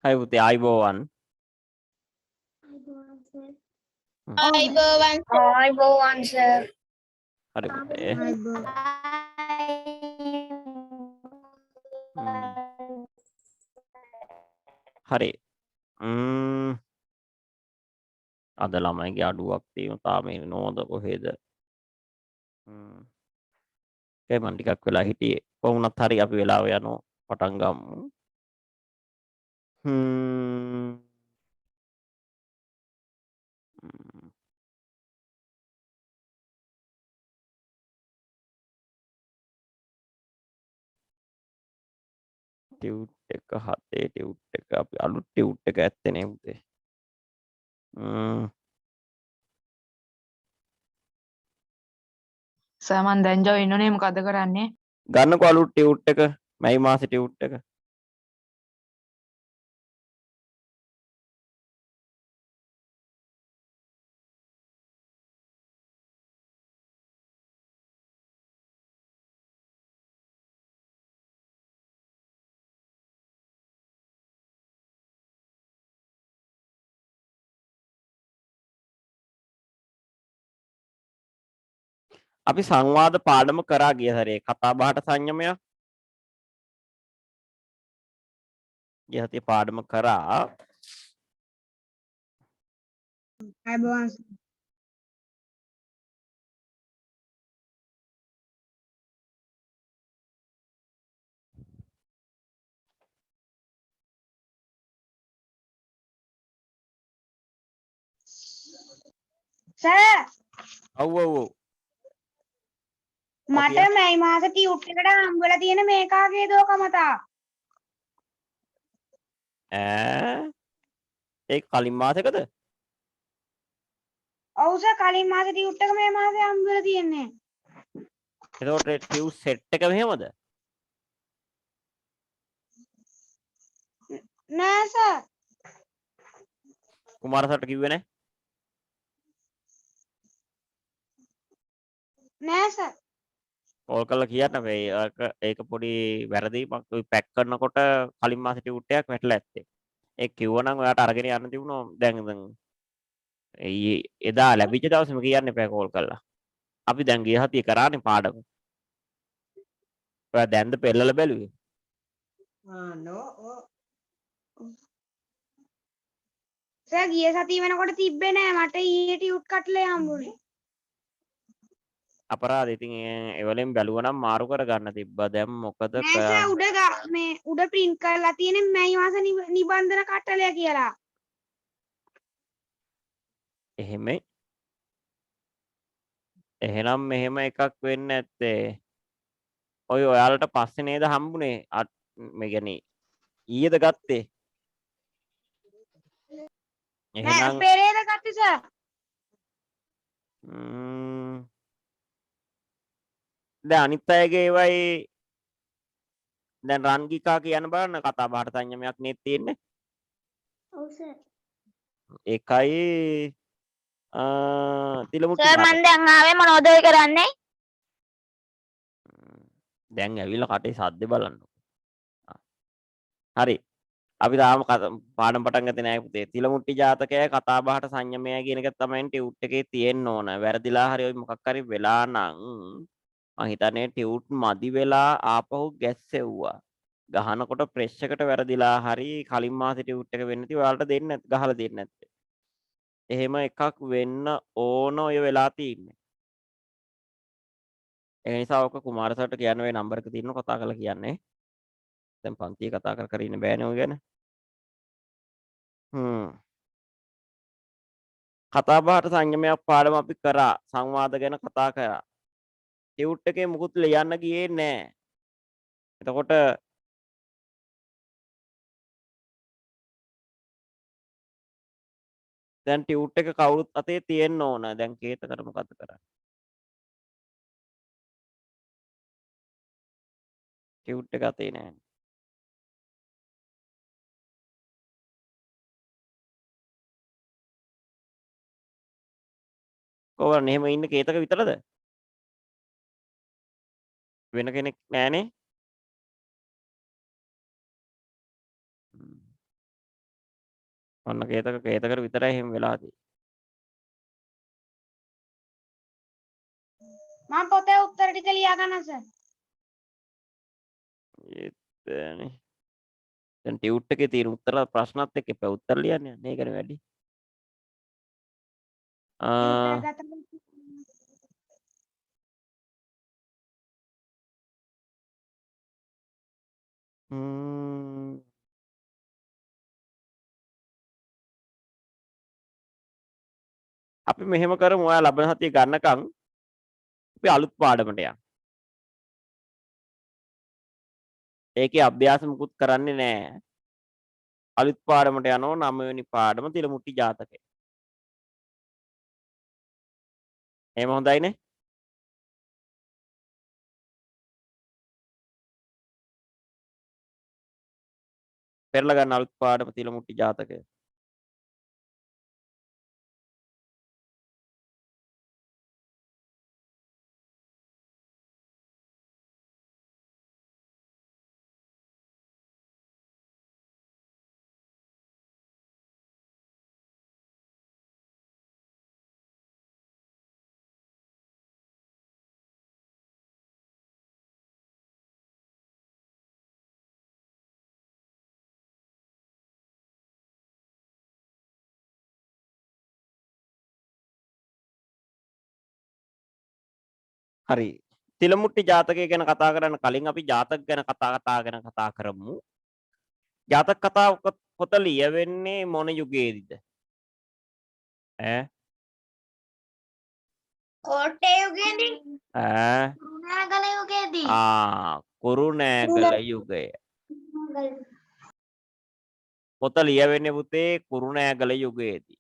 හයි පුතේ ආයිබෝවන්. ආයිබෝවන් සර්. හරි පුතේ. හරි. අද ළමයිගේ අඩුවක් තියෙනවා. තාම නෝද කොහෙද? මම ටිකක් වෙලා හිටියේ. කොහොමුණත් හරි අපි වෙලාව යනවා. පටන් ගමු. ටියුට් එක 7 ටියුට් එක අපි අලුත් ටියුට් එක ඇත්තේ නේ පුතේ. සර් මන් දැන් ජොයින් උනේ මොකද කරන්නේ? ගන්නකො අලුත් ටියුට් එක. මැයි මාසේ ටියුට් එක. අපි සංවාද පාඩම කරා ගිය සැරේ කතා බහට සංයමයක්. ගිය සතියේ පාඩම කරා. සර් ඔව් ඔව් ඔව්. මට මැයි මාසේ ටියුට් එකට හම්බෙලා තියෙන මේකාගේ දෝකමතා. ඒ කලින් මාසෙකද? ඔව් සර් කලින් මාසේ ටියුට් එක මේ මාසේ හම්බෙලා තියෙන්නේ. එතකොට ටියුට් සෙට් එක මෙහෙමද? නෑ සර්. කුමාර සර්ට කිව්වේ නැහැ? නෑ සර්. කෝල් කරලා කියන්න මේ ඒක පොඩි වැරදීමක්. ඔය පැක් කරනකොට කලින් මාසේ ටියුට් එකක් වැටලා ඇත්තේ. ඒක කිව්වනම් ඔයාට අරගෙන යන්න තිබුණා. දැන් එදා ලැබිච්ච දවසේම කියන්න එපා කෝල් කරලා. අපි දැන් ගිය හතිය කරානේ පාඩම. ඔයා දැන්ද පෙරලලා බැලුවේ? සර් ගිය සතිය වෙනකොට තිබ්බේ නෑ මට ඊයේ ටියුට් කට්ලේ හම්බුනේ. අපරාධ. ඉතින් ඒවලින් බැලුවනම් මාරු කරගන්න තිබ්බා. දැන් මොකද නෑ සර් මේ උඩ print කරලා තියෙන්නේ මැයි මාස නිබන්ධන කට්ටලය කියලා. එහෙනම් මෙහෙම එකක් වෙන්න ඇත්තේ. ඔය ඔයාලට පස්සේ නේද හම්බුනේ? මේ කියන්නේ ඊයේද ගත්තේ? නෑ පෙරේද ගත්තේ සර්. දැන් අනිත් අයගේ ඒවයි දැන් රන්ගිකා කියන බලන්න කතා බහට සංයමයක් නේ තියෙන්නේ. ඔව් සර්. ඒකයි තිලමුට්ටි සර් මන් දැන් ආවේ මොනවද ඔය කරන්නේ? දැන් ඇවිල්ලා කටේ සද්ද බලන්න. හරි. අපි තාම පාඩම් පටන් ගත්තේ නෑ පුතේ. තිලමුට්ටි ජාතකය කතා බහට සංයමය කියන එක තමයි ටියුට් එකේ තියෙන්න ඕන. වැරදිලා හරි ඔය මොකක් හරි වෙලා නම් මං හිතන්නේ ටියුට් මදි වෙලා ආපහු ගැස්සෙව්වා. ගහනකොට ප්‍රෙස් එකට වැරදිලා හරි කලින් මාසේ ටියුට් එක වෙන්නේ නැති ඔයාලට දෙන්න ගහලා දෙන්නේ නැත්තේ. එහෙම එකක් වෙන්න ඕන ඔය වෙලා තින්නේ. ඒ නිසා ඔක කුමාර සර්ට කියන්න වෙයි නම්බර් එක තියෙනවා කතා කරලා කියන්නේ. දැන් පන්තියේ කතා කර ඉන්න බෑනේ ඔය ගැන. කතා බහට සංයමයක් පාඩම අපි කරා. සංවාද ගැන කතා කරා. ටියුට් එකේ මුකුත් ලියන්න ගියේ නෑ. එතකොට දැන් ටියුට් එක කවුරුත් අතේ තියෙන්න ඕන. දැන් කේතකට මොකද කරන්නේ? ටියුට් එක අතේ නෑ. කොහොමද එහෙම ඉන්නේ කේතක විතරද? වෙන කෙනෙක් නෑනේ. ඔන්න කේතකර විතරයි එහෙම වෙලා තියෙන්නේ. මම පොතේ උත්තර ටික ලියා ගන්න සර්. ඒත් නේ. දැන් ටියුට් එකේ තියෙන උත්තර ප්‍රශ්නත් එක්ක එපා උත්තර ලියන්න යන්නේ. ඒකනේ වැඩි. ටියුට් එක ගත්තම අපි මෙහෙම කරමු. ඔයා ලබන සතිය ගන්නකම් අපි අලුත් පාඩමට යමු. ඒකේ අභ්‍යාස මුකුත් කරන්නේ නැහැ. අලුත් පාඩමට යනවා 9 වෙනි පාඩම තිලමුට්ටි ජාතකය. එහෙම හොඳයිනේ. පෙරලා ගන්න අලුත් පාඩම තිලමුට්ටි ජාතකය. හරි. තිලමුට්ටි ජාතකය ගැන කතා කරන්න කලින් අපි ජාතක ගැන කතා කරමු. ජාතක කතා පොත ලියවෙන්නේ මොන යුගයේදීද? ඈ කෝට්ටේ යුගයේදී ඈ කුරුණෑගල යුගයේදී කුරුණෑගල යුගය. පොත ලියවෙන්නේ පුතේ කුරුණෑගල යුගයේදී.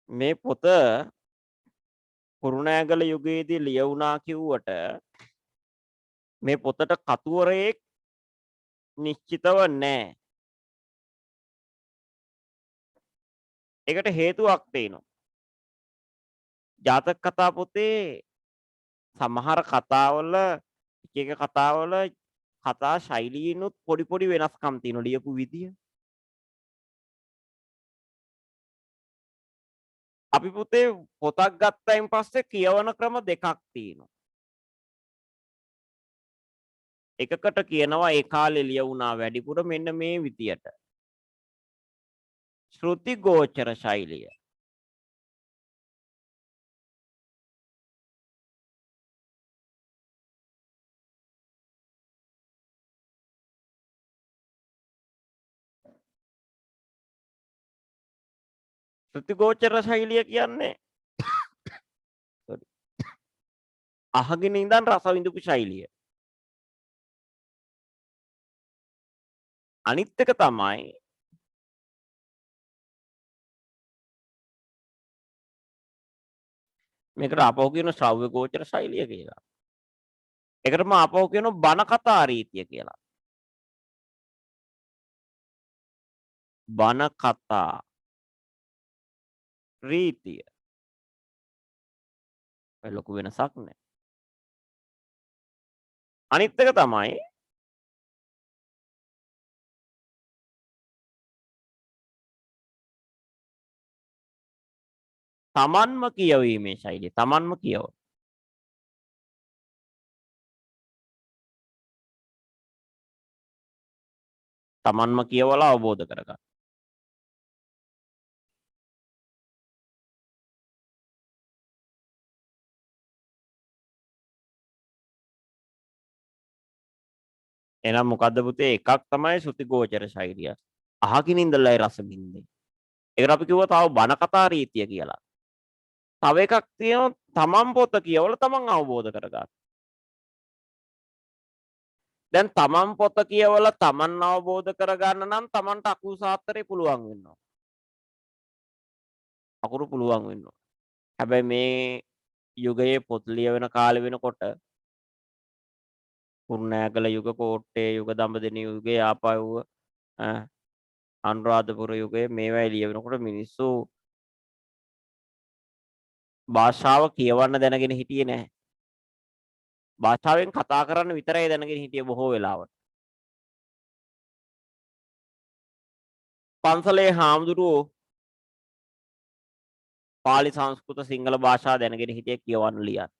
මේ පොත කුරුණෑගල යුගයේදී ලියවුණා කිව්වට මේ පොතට කතුවරයෙක් නිශ්චිතව නැහැ. ඒකට හේතුවක් තියෙනවා. ජාතක කතා පොතේ සමහර කතාවල එක කතාවල කතා ශෛලියිනුත් පොඩි වෙනස්කම් තියෙනවා ලියපු විදිය. අපි පුතේ පොතක් ගත්තයින් පස්සේ කියවන ක්‍රම දෙකක් තියෙනවා. එකකට කියනවා ඒ කාලේ ලියවුණා වැඩිපුර මෙන්න මේ විදියට. ශ්‍රුති ගෝචර ශෛලිය. ශ්‍රුති ගෝචර ශෛලිය කියන්නේ අහගෙන ඉඳන් රස විඳපු ශෛලිය. අනිත් එක තමයි මේකට ආපහු කියන ශ්‍රව්‍ය ගෝචර ශෛලිය කියලා. ඒකටම ආපහු කියන බණ කතා රීතිය කියලා. බණ කතා රීතිය. ඒ ලොකු වෙනසක් නැහැ. අනිත් එක තමයි තමන්ම කියවීමේ ශෛලිය. තමන්ම කියවන. තමන්ම කියවලා අවබෝධ කරගන්න. එහෙනම් මොකද්ද පුතේ? එකක් තමයි ශ්‍රුති ගෝචර ශෛලිය. අහකින් ඉඳලායි රස විඳින්නේ. ඒකට අපි කිව්වා තව බණ කතා රීතිය කියලා. තව එකක් තියෙනවා තමන් පොත කියවලා තමන් අවබෝධ කරගන්න. දැන් තමන් පොත කියවලා තමන් අවබෝධ කරගන්න නම් තමන්ට අකුරු සාත්තරේ පුළුවන් වෙනවා. අකුරු පුළුවන් වෙනවා. හැබැයි මේ යුගයේ පොත් ලියවෙන කාලෙ වෙනකොට කුරුණෑගල යුග, කෝට්ටේ යුග, දඹදෙණි යුගය, ආපහුව අනුරාධපුර යුගය මේවා ලියවෙනකොට මිනිස්සු භාෂාව කියවන්න දැනගෙන හිටියේ නැහැ. භාෂාවෙන් කතා කරන්න විතරයි දැනගෙන හිටියේ බොහෝ වෙලාවට. පන්සලේ හාමුදුරුවෝ පාලි සංස්කෘත සිංහල භාෂා දැනගෙන හිටියේ කියවන්න ලියන්න.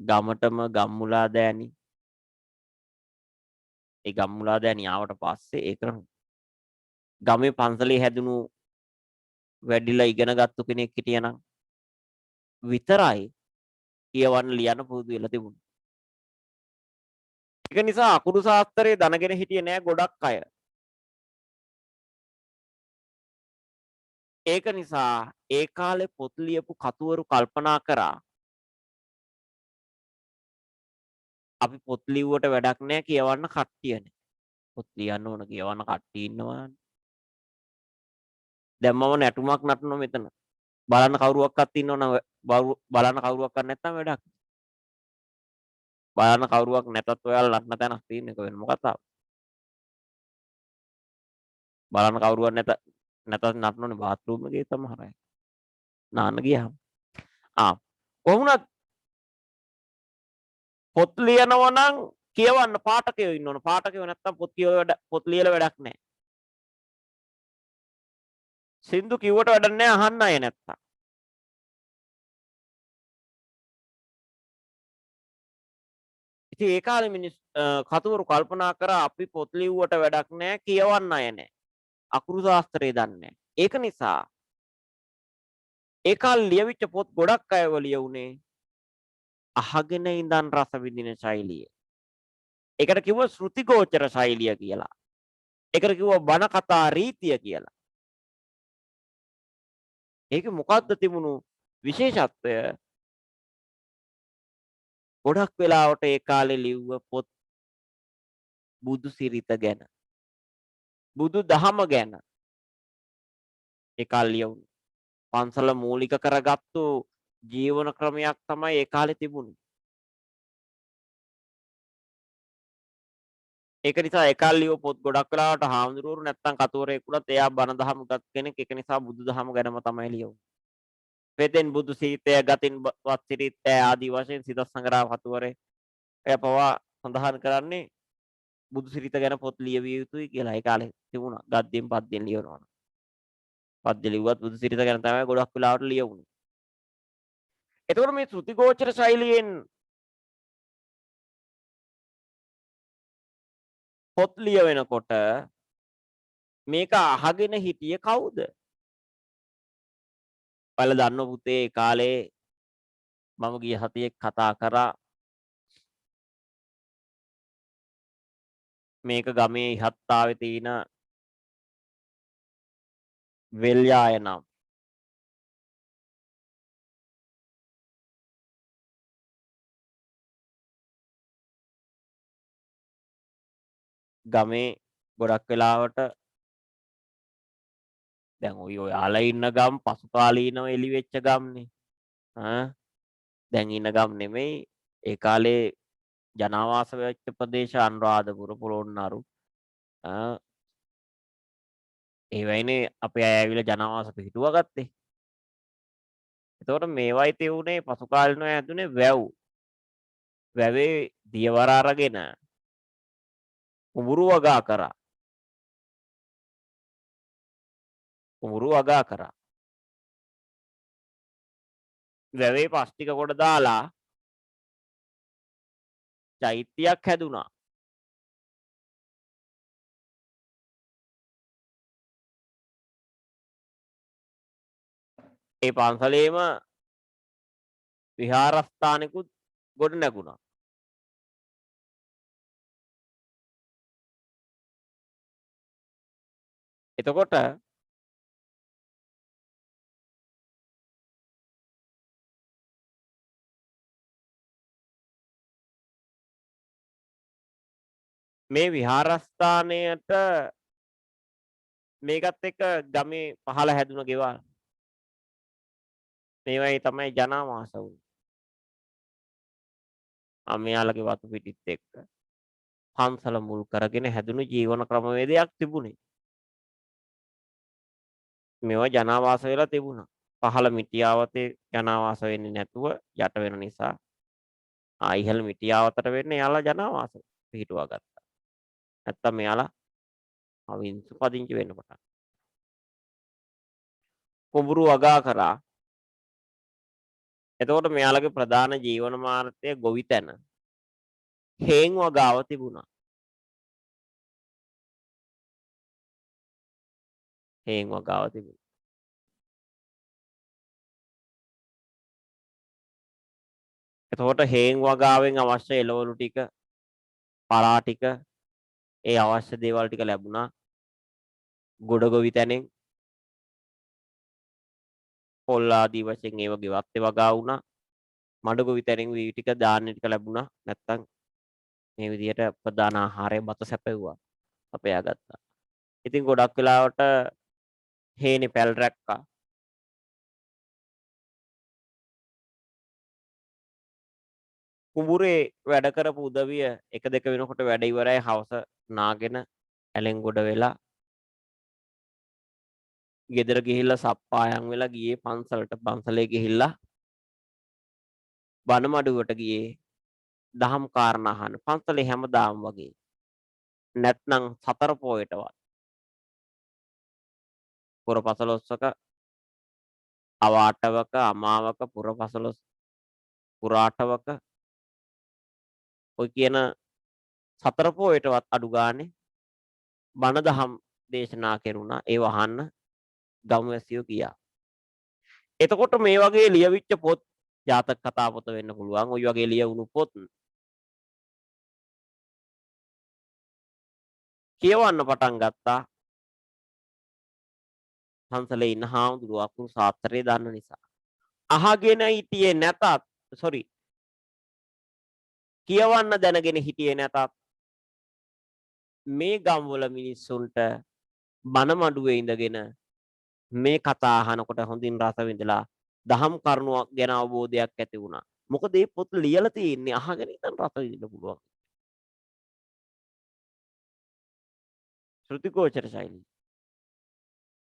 ගමටම ගම්මුලා දෑනි. ඒ ගම්මුලා දෑනි ආවට පස්සේ ඒක ගමේ පන්සලේ හැදුණු වැඩිලා ඉගෙන ගත්තු කෙනෙක් හිටියනම් විතරයි කියවන්න ලියන්න පුරුදු වෙලා තිබුණේ. ඒක නිසා අකුරු ශාස්ත්‍රයේ දැනගෙන හිටියේ නෑ ගොඩක් අය. ඒක නිසා ඒ කාලේ පොත් ලියපු කතුවරු කල්පනා කරා අපි පොත් ලිව්වට වැඩක් නෑ කියවන්න කට්ටියනේ. පොත් ලියන්න ඕන කියවන්න කට්ටිය ඉන්නවානේ. දැන් මම නැටුමක් නටනවා මෙතන. බලන්න කවුරුවක්වත් ඉන්නවනම් බලන්න කවුරුවක්වත් නැත්නම් වැඩක්. බලන්න කවුරුවක් නැතත් ඔයාලා නටන තැනක් තියෙන එක වෙන මොකක්ද? බලන්න කවුරුවක් නැතත් නටනෝනේ බාත් รู ම් එකේ සමහර අය. නාන්න ගියාම. කොහොමුණත් පොත් ලියනවා නම් කියවන්න පාඨකයෝ ඉන්න ඕන. පාඨකයෝ නැත්තම් පොත් ලියලා වැඩක් නැහැ. සින්දු කිව්වට වැඩක් නැහැ අහන්න අය නැත්තම්. ඉතින් ඒ කාලේ කතුවරු කල්පනා කරා අපි පොත් ලිව්වට වැඩක් නැහැ කියවන්න අය නැහැ. අකුරු ශාස්ත්‍රය දන්නේ නැහැ. ඒක නිසා ඒ කාලේ ලියවිච්ච පොත් ගොඩක් අයව ලියුනේ අහගෙන ඉඳන් රස විඳින ශෛලිය. ඒකට කිව්වා ශ්‍රුතිගෝචර ශෛලිය කියලා. ඒකට කිව්වා බණ කතා රීතිය කියලා. ඒක මොකද්ද තිබුණු විශේෂත්වය? ගොඩක් වෙලාවට ඒ කාලේ ලිව්ව පොත් බුදු සිරිත ගැන. බුදු දහම ගැන. ඒ කාලේ ලියුනේ. පන්සල මූලික කරගත්තු ජීවන ක්‍රමයක් තමයි ඒ කාලේ තිබුණේ. ඒක නිසා ඒ කාලේ ලියව පොත් ගොඩක් වෙලාවට හාමුදුරුවෝ නැත්තම් කතුවරයෙකුට එයා බණ දහම ගත් කෙනෙක්. ඒක නිසා බුදු දහම ගැනම තමයි ලියුනේ. පෙතෙන් බුදු සිරිතය ගතින් වත් සිරිතය ආදී වශයෙන් සිත සංග්‍රහ කතුවරේ එය පවා සඳහන් කරන්නේ බුදු සිරිත ගැන පොත් ලියවිය යුතුයි කියලා. ඒ කාලේ තිබුණා. ගද්දෙන් පද්දෙන් ලියනවා. පද්‍ය ලිව්වත් බුදු සිරිත ගැන තමයි ගොඩක් වෙලාවට ලියවුනේ. එතකොට මේ ශ්‍රුතිගෝචර ශෛලියෙන් පොත් ලියවෙනකොට මේක අහගෙන හිටියේ කවුද? ඔයාලා දන්නව පුතේ ඒ කාලේ මම ගිය සතියේ කතා කරා මේක ගමේ ඉහත්තාවේ තියෙන වෙල්යාය නම් ගමේ ගොඩක් වෙලාවට දැන් ඔයාලා ඉන්න ගම් පසු කාලීනව එලි වෙච්ච ගම්නේ. දැන් ඉන්න ගම් නෙමෙයි. ඒ කාලේ ජනාවාස වෙච්ච ප්‍රදේශ අනුරාධපුර පොළොන්නරු ඒ වයිනේ අපේ අය ඇවිල්ලා ජනාවාස පිහිටුවා ගත්තේ. එතකොට මේවයි තියුනේ පසු කාලිනව හැදුනේ වැව්. වැවේ දියවර අරගෙන කුඹුරු වගා කරා. කුඹුරු වගා කරා. වැවේ පස් ටික කොට දාලා චෛත්‍යයක් හැදුනා. ඒ පන්සලේම විහාරස්ථානිකුත් ගොඩ නැගුණා. එතකොට මේ විහාරස්ථානයට මේකත් එක්ක ගමේ පහළ හැදුන ගෙවල් මේවයි තමයි ජනාවාස වුනේ. මෙයාලගේ වතු පිටිත් එක්ක පන්සල මුල් කරගෙන හැදුණු ජීවන ක්‍රමවේදයක් තිබුණේ. මේවා ජනාවාස වෙලා තිබුණා. පහළ මිටියාවතේ ජනාවාස වෙන්නේ නැතුව යට වෙන නිසා ඉහළ මිටියාවතට වෙන්නේ යාලා ජනාවාස පිහිටුවා ගත්තා. නැත්තම් මෙයාලා අවිංසු පදිංචි වෙන්න පටන්. කුඹුරු වගා කරා. එතකොට මෙයාලගේ ප්‍රධාන ජීවන මාර්ගය ගොවිතැන. හේන් වගාව තිබුණා. හේන් වගාව තිබුණා. එතකොට හේන් වගාවෙන් අවශ්‍ය එළවලු ටික, පරා ටික, ඒ අවශ්‍ය දේවල් ටික ලැබුණා. ගොඩ ගොවිතැනෙන් පොල් ආදී වශයෙන් ඒව ගෙවත් වගා වුණා. මඩ ගොවිතැනෙන් වී ටික ධාන්‍ය ටික ලැබුණා. නැත්තම් මේ විදිහට ප්‍රධාන ආහාරය බත සැපෙව්වා. අපයා ගත්තා. ඉතින් ගොඩක් වෙලාවට හේනේ පැල් රැක්කා. කුඹුරේ වැඩ කරපු උදවිය 1-2 වෙනකොට වැඩ ඉවරයි හවස නාගෙන ඇලෙන් ගොඩ වෙලා ගෙදර ගිහිල්ලා සප්පායම් වෙලා ගියේ පන්සලට. පන්සලේ ගිහිල්ලා බණ මඩුවට ගියේ දහම් කාරණා අහන්න. පන්සලේ හැමදාම වගේ. නැත්නම් සතර පොයටවත් පුරපසළොස්වක අවාටවක අමාවක පුරාටවක ඔය කියන සතර පොයටවත් අඩු ගානේ බණ දහම් දේශනා කෙරුණා. ඒ වහන්න ගම්වැසියෝ ගියා. එතකොට මේ වගේ ලියවිච්ච පොත් ජාතක කතා පොත වෙන්න පුළුවන්. ওই වගේ ලියවුණු පොත් කියවන්න පටන් ගත්තා. පන්සලේ ඉන්න හාමුදුරුවෝ අකුරු සාත්‍රය දන්න නිසා. අහගෙන හිටියේ නැතත් කියවන්න දැනගෙන හිටියේ නැතත් මේ ගම්වල මිනිස්සුන්ට බණ මඩුවේ ඉඳගෙන මේ කතා අහනකොට හොඳින් රස විඳලා දහම් කරුණක් ගැන අවබෝධයක් ඇති වුණා. මොකද මේ පොත් ලියලා තියෙන්නේ අහගෙන ඉඳන් රස විඳින්න පුළුවන්. ශ්‍රුතිකෝචර ශෛලිය.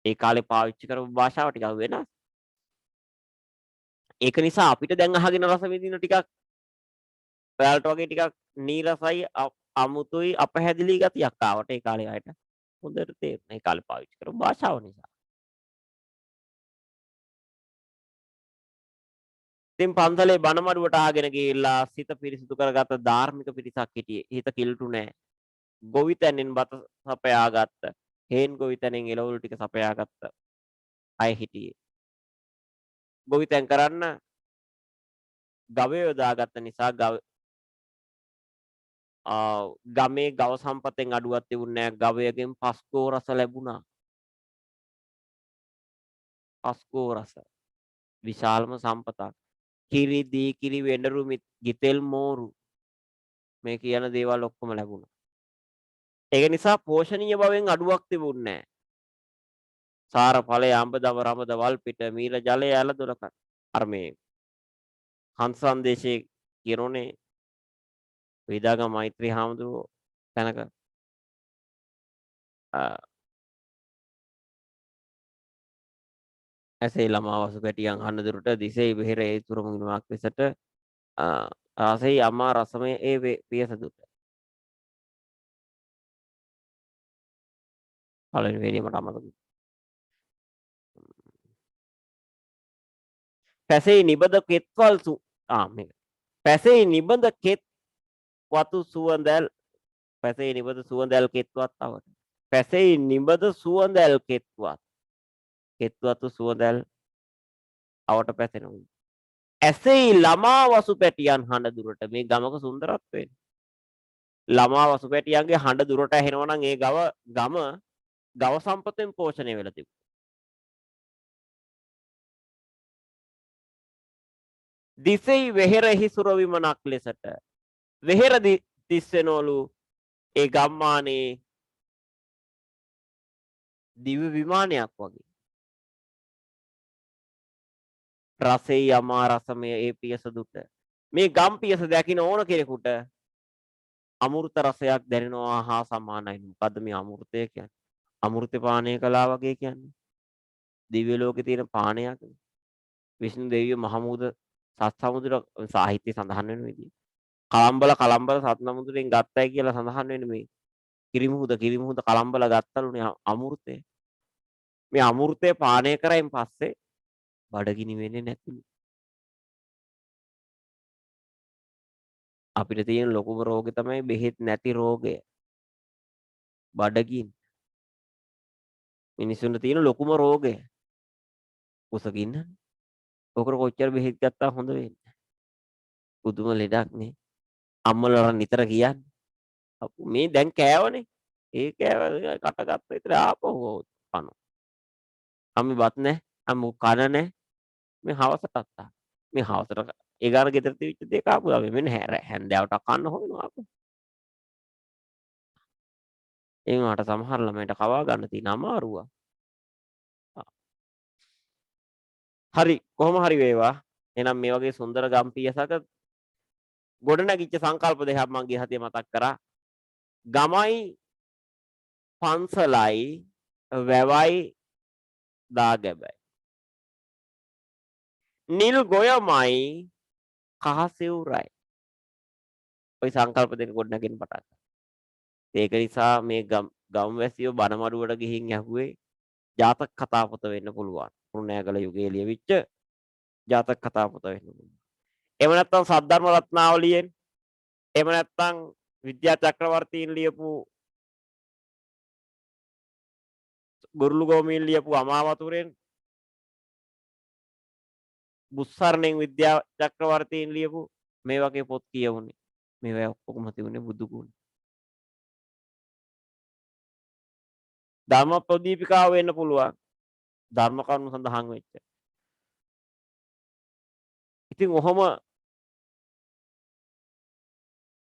ඒ කාලේ පාවිච්චි කරපු භාෂාව ටිකක් වෙනස්. ඒක නිසා අපිට දැන් අහගෙන රස විඳින ටිකක් ඔයාලට වගේ ටිකක් නීරසයි අමුතුයි අපහැදිලි ගතියක් ආවට ඒ කාලේ අයට හොඳට තේරෙනවා. ඒ කාලේ පාවිච්චි කරපු භාෂාව නිසා. ඉතින් පන්සලේ බණ මඩුවට ආගෙන ගිහිල්ලා සිත පිරිසිදු කරගත්ත ධාර්මික පිරිසක් හිටියේ. හිත කිලුටු නෑ. ගොවිතැනෙන් බත සපයාගත්ත. හේන් ගොවිතැනෙන් එළවලු ටික සපයාගත්ත අය හිටියේ. ගොවිතැන් කරන්න ගවය යොදාගත්ත නිසා ගමේ ගව සම්පතෙන් අඩුවක් තිබුණේ නෑ. ගවයගෙන් පස්කෝ රස ලැබුණා. පස්කෝ රස විශාලම සම්පතක්. කිරි දී කිරි වෙඬරු ගිතෙල් මෝරු මේ කියන දේවල් ඔක්කොම ලැබුණා. ඒක නිසා පෝෂණීය බවෙන් අඩුවක් තිබුණේ නෑ. සාර ඵලය අඹ දව රම දවල් පිට මීර ජලය ඇල දොරකන්. අර මේ හංස සංදේශයේ කියනෝනේ වේදාගම මෛත්‍රී හාමුදුරුවෝ තැනක ඇසේ ළමා වසු පැටියන් අහන්න දුරට දිසේ බෙහෙර ඒ තුරමුණක් ලෙසට රසෙහි අමා රසමය ඒ පියස දුට. පළවෙනි වේදිකේට අමතක. පැසෙහි නිබඳ කෙත්වල් මේක. පැසෙහි නිබඳ කෙත් වතු සුවඳල් පැසෙහි නිබඳ සුවඳල් කෙත්වත් අවට. පැසෙහි නිබඳ සුවඳල් කෙත්වතු සුවඳල් අවට පැසෙනවා. ඇසෙහි ළමා වසු පැටියන් හඬ දුරට මේ ගමක සුන්දරත්වය. ළමා වසු පැටියන්ගේ හඬ දුරට ඇහෙනවා නම් ඒ ගව සම්පතෙන් පෝෂණය වෙලා තිබුණා. දිසෙහි වෙහෙරෙහි සුරවිමනක් ලෙසට වෙහෙර දිස්සෙනවලු ඒ ගම්මානේ දිව්‍ය විමානයක් වගේ. රසෙහි අමා රසමය ඒ පියස දුට. මේ ගම් පියස දැකින ඕන කෙනෙකුට අමෘත රසයක් දැනෙනවා හා සමානයි. මොකද්ද මේ අමෘතය කියන්නේ? අමෘත පානය කළා වගේ කියන්නේ. දිව්‍ය ලෝකේ තියෙන පානයක්. විෂ්ණු දෙවිය මහමුද සත්සමුදුර සාහිත්‍ය සඳහන් වෙන විදිහ. කලම්බල සත්නමුදුරෙන් ගත්තයි කියලා සඳහන් වෙන මේ කිරිමුහුද කලම්බල ගත්තලුනේ අමෘතේ. මේ අමෘතය පානය කරයින් පස්සේ බඩගිනි වෙන්නේ නැතිලු. අපිට තියෙන ලොකුම රෝගේ තමයි බෙහෙත් නැති රෝගය. බඩගින්න. මිනිස්සුන්ට තියෙන ලොකුම රෝගය කුසගින්නනේ. ඔකට කොච්චර බෙහෙත් ගත්තා හොඳ වෙන්නේ. පුදුම ලෙඩක් නේ. අම්මලා නිතර කියන්නේ. මේ දැන් කෑවනේ. ඒ කෑව කටගත්ත විතර ආපහු කනවා. අම්මි බත් නැහැ. අම්මු කන නැහැ. මේ හවසටත් ආ. මේ හවසට ඒ ගාන ගෙදර තිබිච්ච දේ කාපු අපි මෙන්න හැන්දෑවට කන්න හොයනවා ආපහු. ඒ වුණාට සමහර ළමයින්ට කවා ගන්න තියෙන අමාරුව. හරි කොහොම හරි වේවා. එහෙනම් මේ වගේ සුන්දර ගම්පියසක ගොඩ නැගිච්ච සංකල්ප දෙකක් මම ගිය හතිය මතක් කරා. ගමයි පන්සලයි වැවයි දාගැබයි. නිල් ගොයමයි කහසිවුරයි. ওই සංකල්ප දෙක ගොඩ නැගෙන පටන් ගත්තා. ඒක නිසා මේ ගම්වැසියෝ බණමඩුවට ගිහින් ඇහුවේ ජාතක කතා පොත වෙන්න පුළුවන්. කුරුණෑගල යුගයේ ලියවිච්ච ජාතක කතා පොත වෙන්න පුළුවන්. එහෙම නැත්නම් සද්ධර්ම රත්නාවලියෙන් එහෙම නැත්නම් විද්‍යා චක්‍රවර්තීන් ලියපු ගුරුළු ගෝමීන් ලියපු අමාවතුරෙන් බුස්සරණෙන් විද්‍යා චක්‍රවර්තීන් ලියපු මේ වගේ පොත් කියවුනේ. මේවා ඔක්කොම තිබුණේ බුදු ගුණ. ධර්ම ප්‍රදීපිකාව වෙන්න පුළුවන්. ධර්ම කරුණු සඳහන් වෙච්ච. ඉතින් ඔහොම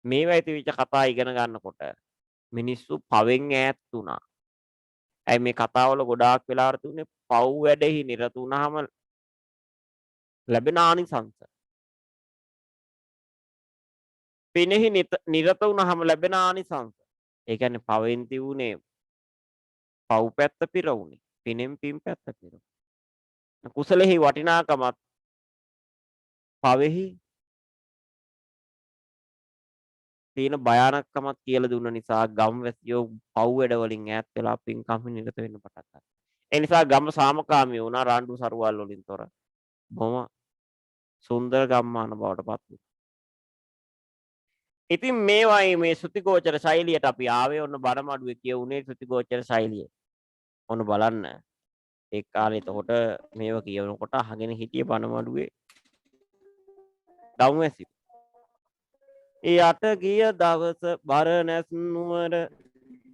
මේවා තිබිච්ච කතා ඉගෙන ගන්නකොට මිනිස්සු පවෙන් ඈත් වුණා. ඇයි මේ කතාවල ගොඩාක් වෙලාවට තුනේ පව් වැඩෙහි නිරත වුණාම ලැබෙන ආනිසංස. පිනෙහි නිරත වුණාම ලැබෙන ආනිසංස. ඒ කියන්නේ පවෙන් තිබුණේ පව් පැත්ත පිරවුනේ. පිනෙන් පින් පැත්ත පිරවුනේ. කුසලෙහි වටිනාකමත් පවෙහි තියෙන භයානකමත් කියලා දුන්න නිසා ගම්වැසියෝ පව් වැඩ වලින් ඈත් වෙලා පින්කම් නිරත වෙන්න පටන් ගත්තා. ඒ නිසා ගම සාමකාමී වුණා රාණ්ඩු සරුවල් වලින් තොර. බොහොම සුන්දර ගම්මාන බවට පත් වුණා. ඉතින් මේවයි මේ සුතිගෝචර ශෛලියට අපි ආවේ ඔන්න බණමඩුවේ කියුනේ සුතිගෝචර ශෛලිය. ඔන්න බලන්න. ඒ කාලේ එතකොට මේව කියවනකොට අහගෙන හිටියේ බණමඩුවේ ගම්වැසියෝ. යට ගිය දවස බරණැස් නුවර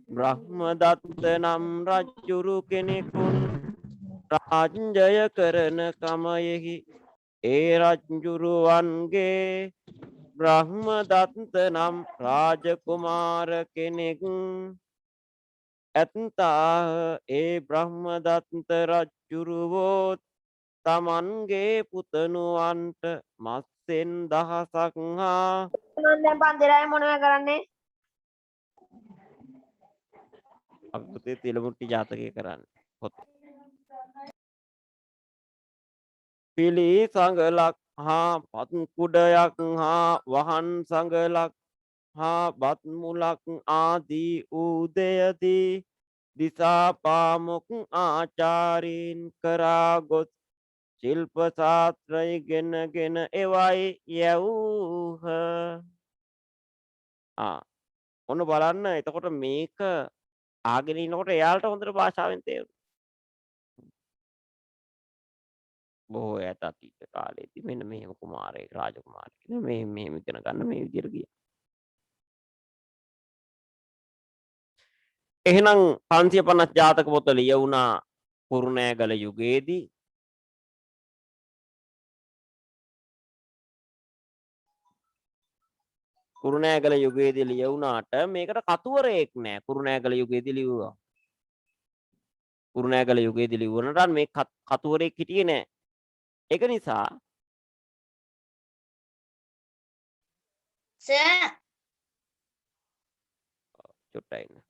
බ්‍රහ්මදත්ත නම් රජ්ජුරු කෙනෙකුන් රාජ්‍යය කරන කමයෙහි ඒ රජ්ජුරුවන්ගේ බ්‍රහ්මදත්ත නම් රාජකුමාර කෙනෙක් ඇත්තාහ. ඒ බ්‍රහ්මදත්ත රජ්ජුරුවෝ තමන්ගේ පුතණුවන්ට මස්සෙන් දහසක් හා මම දැන් පන්දරයි මොනවද කරන්නේ? අපේ තිලමුට්ටි ජාතකය කරන්නේ. පොත. පිලි සංගලක් හා පත් කුඩයක් හා වහන් සංගලක් හා බත් මුලක් ආදී උදයදී දිසා පාමුක් ආචාරීන් කරා ගොස් ශිල්ප ශාස්ත්‍රය ගෙනගෙන එවයි යවූහ. ඔන්න බලන්න එතකොට මේක ආගෙන ඉනකොට එයාලට හොඳට භාෂාවෙන් තේරුණා. බොහෝ ඈත අතීත කාලේදී මෙන්න මෙහෙම කුමාරයෙක් රාජකුමාරයෙක් මෙහෙම ඉගෙන ගන්න මේ විදිහට ගියා. එහෙනම් 550 ජාතක පොත ලියවුණා කුරුණෑගල යුගයේදී. කුරුණෑගල යුගයේදී ලියවුණාට මේකට කතුවරයෙක් නෑ. කුරුණෑගල යුගයේදී ලිව්වා. කුරුණෑගල යුගයේදී ලිව්වනට මේ කතුවරයෙක් හිටියේ නෑ. ඒක නිසා සර් චුට්ටයි ඉන්න.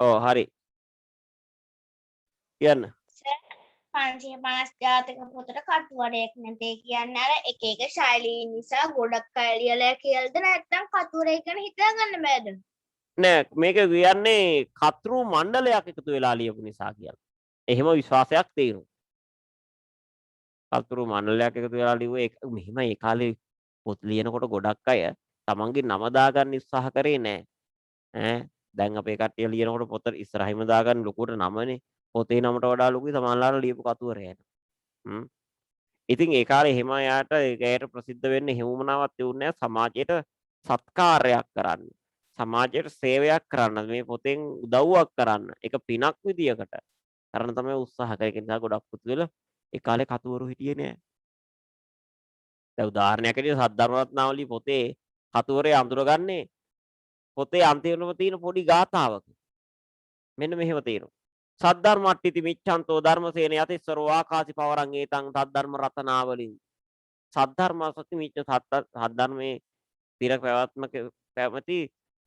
ඔව් හරි. කියන්න. 550 ජාතක පොතට කතුවරයෙක් නැtei කියන්නේ අර එක එක ශෛලීන් නිසා ගොඩක් අය ලියලා කියලාද නැත්නම් කතුවරයෙක් ගැන හිතාගන්න බෑද? නෑ මේක කියන්නේ කතෘ මණ්ඩලයක් එකතු වෙලා ලියපු නිසා කියලා. එහෙම විශ්වාසයක් තියෙනවා. කතෘ මණ්ඩලයක් එකතු වෙලා ලිව්වේ මෙහෙම ඒ කාලේ පොත් ලියනකොට ගොඩක් අය තමන්ගේ නම දාගන්න උත්සාහ කරේ නෑ. ඈ දැන් අපේ කට්ටිය ලියනකොට පොත ඉස්සරහින්ම දාගන්න ලොකුට නමනේ. පොතේ නමට වඩා ලොකුයි සමහරවල්ලාට ලියපු කතුවරයා. ඉතින් ඒ කාලේ එහෙම යාට ඒකට ප්‍රසිද්ධ වෙන්න හිමුමනාවක් තියුන්නේ නැහැ සමාජයට සත්කාරයක් කරන්න. සමාජයට සේවයක් කරන්න. මේ පොතෙන් උදව්වක් කරන්න. ඒක පිනක් විදියකට කරන්න තමයි උත්සාහ කරේ. ඒ නිසා ගොඩක් පුතුල ඒ කාලේ කතුවරු හිටියේ නෑ. දැන් උදාහරණයක් ඇටියට සද්ධර්ම රත්නාවලී පොතේ කතුවරේ අඳුරගන්නේ පොතේ අන්තිමටම තියෙන පොඩි ගාථාවක. මෙන්න මෙහෙම තියෙනවා. සද්ධර්මට්ටිති මිච්ඡන්තෝ ධර්මසේන යතිස්සරෝ ආකාසි පවරං ඒතං සද්ධර්ම රතනාවලින් සද්ධර්ම සති මිච්ඡ සද්ධර්මයේ තිර පැවැත්මක පැවති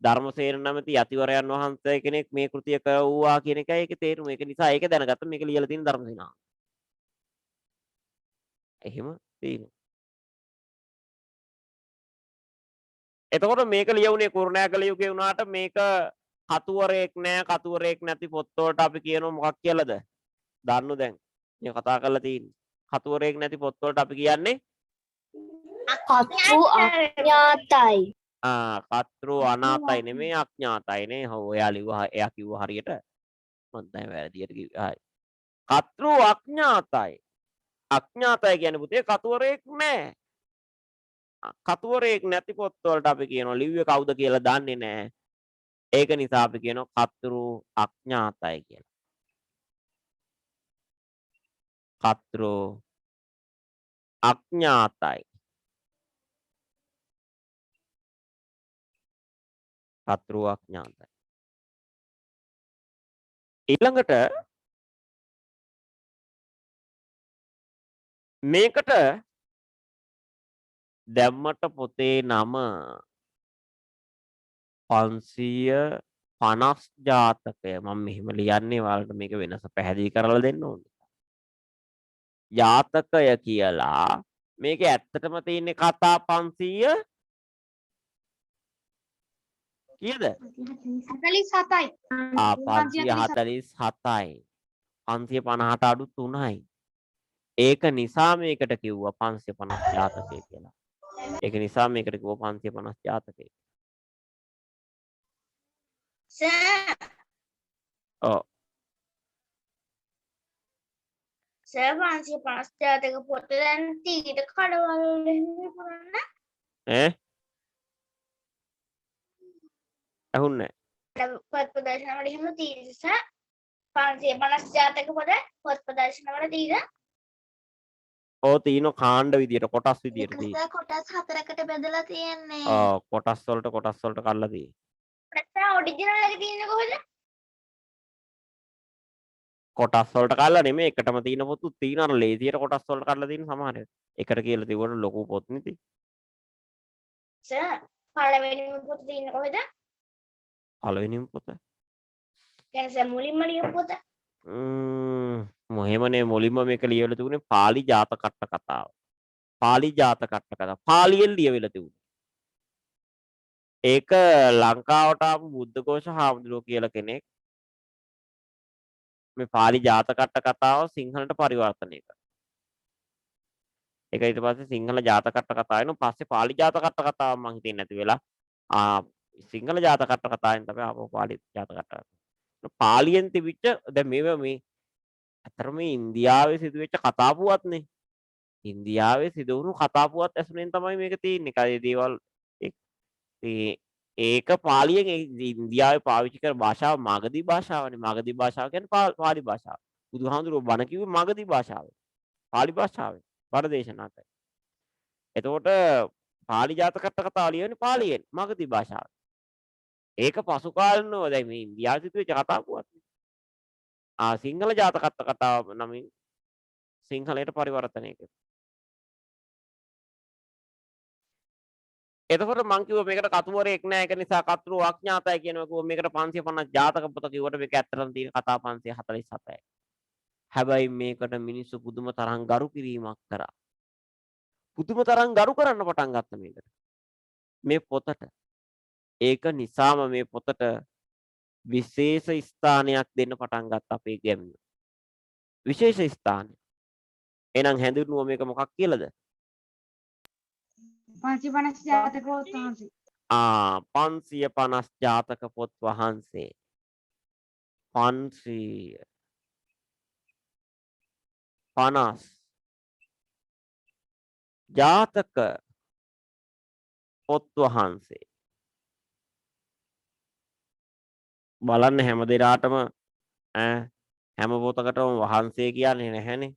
ධර්මසේන නැමැති යතිවරයන් වහන්සේ කෙනෙක් මේ කෘතිය කරුවා කියන එකයි ඒකේ තේරුම. ඒක නිසා ඒක දැනගත්ත මේක ලියලා තියෙන ධර්මසේනාව. එහෙම තියෙනවා. එතකොට මේක ලියුනේ කුරුණෑගල යුගයේ වුණාට මේක කතුවරයෙක් නෑ කතුවරයෙක් නැති පොත් වලට අපි කියනවා මොකක් කියලාද? දන්නු දැන්. මේ කතා කරලා තියෙන්නේ. කතුවරයෙක් නැති පොත් වලට අපි කියන්නේ කතු අඥාතයි. කතෘ අනාතයි නෙමෙයි අඥාතයි නේ. ඔව් එයා ලිව්වා එයා කිව්වා හරියට. මම දැන් වැරදියට කිව්වා. හරි. කතෘ අඥාතයි. අඥාතයි කියන්නේ පුතේ කතුවරයෙක් නෑ. කතුවරයෙක් නැති පොත් වලට අපි කියනවා ලිව්වේ කවුද කියලා දන්නේ නෑ. ඒක නිසා අපි කියනවා කතෘ අඥාතයි කියලා. කතෘ අඥාතයි. කතෘ අඥාතයි. ඊළඟට මේකට දැම්මට පොතේ නම 550 ජාතකය. මම මෙහෙම ලියන්නේ ඔයාලට මේක වෙනස පැහැදිලි කරලා දෙන්න ඕනේ. ජාතකය කියලා මේක ඇත්තටම තියෙන්නේ කතා 500 කීයද? 47යි. 547යි. 550ට අඩු 3යි. ඒක නිසා මේකට කිව්වා 550 ජාතකය කියලා. ඒක නිසා මේකට කිව්වා 550 ජාතකය. ඔව්. සර් 550 ජාතක පොත දැන් තීට කඩවල එහෙම කරන්න. ඇහුන්නේ පොත් ප්‍රදර්ශන වල එහෙම තීරස 550 ජාතක පොත් ප්‍රදර්ශන වල තීර ඔව් තියෙන කාණ්ඩ විදියට කොටස් විදියට තියෙන්නේ. කොටස් 4කට බෙදලා තියෙන්නේ. ඔව් කොටස් වලට කඩලා තියෙන්නේ. නැත්නම් ඔරිජිනල් එක තියෙන්නේ කොහෙද? කොටස් වලට කඩලා නෙමෙයි එකටම තියෙන පොතුත් තියෙනවා ලේසියට කොටස් වලට කඩලා තියෙන සමහර ඒවා. එකට කියලා තිබුණා ලොකු පොත් නෙති. සර් පළවෙනිම පොත තියෙන්නේ කොහෙද? පළවෙනිම පොත. කියන්නේ මුලින්ම ලියපු පොත. මොහෙමනේ මුලින්ම මේක ලියවිලා තිබුණේ පාලි ජාතක කතාව. පාලි ජාතක කතාව. පාලියෙන් ලියවිලා තිබුණේ. ඒක ලංකාවට ආපු බුද්ධඝෝෂ හාමුදුරුවෝ කියලා කෙනෙක් මේ පාලි ජාතක කතාව සිංහලට පරිවර්තනය කරා. ඒක ඊට පස්සේ සිංහල ජාතක කතාව වෙනවා. පස්සේ පාලි ජාතක කතාව මං හිතන්නේ නැති වෙලා සිංහල ජාතක කතාවෙන් තමයි ආපහු පාලි ජාතක කතාව. පාලියෙන් තිබිච්ච දැන් මේ අතරම ඉන්දියාවේ සිදුවෙච්ච කතා පුවත්නේ. ඉන්දියාවේ සිදු වුණු කතා පුවත් ඇසුරෙන් තමයි මේක තියෙන්නේ. කයි දේවල් ඒක පාලියෙන් ඉන්දියාවේ පාවිච්චි කරන භාෂාව මාගධී භාෂාවනේ. මාගධී භාෂාව කියන්නේ පාලි භාෂාව. බුදුහාමුදුරුවෝ බණ කිව්වේ මාගධී භාෂාවෙන්. පාලි භාෂාවෙන්. බණ දේශනා කරේ. එතකොට පාලි ජාතක කතාව ලියන්නේ පාලියෙන් මාගධී භාෂාවෙන්. ඒක පසු කාලිනව දැන් මේ ඉන්දියාවේ සිදුවෙච්ච කතා පුවත්. සිංහල ජාතක කතාව නමින් සිංහලයට පරිවර්තනය කළා. එතකොට මං කිව්වා මේකට කතුවරයෙක් නෑ ඒක නිසා කතුරු අඥාතයි කියනවා කිව්වා මේකට 550 ජාතක පොත කිව්වට මේක ඇත්තටම තියෙන කතා 547යි. හැබැයි මේකට මිනිස්සු පුදුම තරම් ගරු කිරීමක් කරා. පුදුම තරම් ගරු කරන්න පටන් ගත්ත මේකට. මේ පොතට. ඒක නිසාම මේ පොතට විශේෂ ස්ථානයක් දෙන්න පටන් ගත්ත අපේ ගැමියෝ. විශේෂ ස්ථානය. එහෙනම් හැඳින්වුව මේක මොකක් කියලාද? 550 ජාතක පොත් වහන්සේ. 550 ජාතක පොත් වහන්සේ. 550 ජාතක පොත් වහන්සේ. බලන්න හැම දෙනාටම හැම පොතකටම වහන්සේ කියන්නේ නැහැනේ.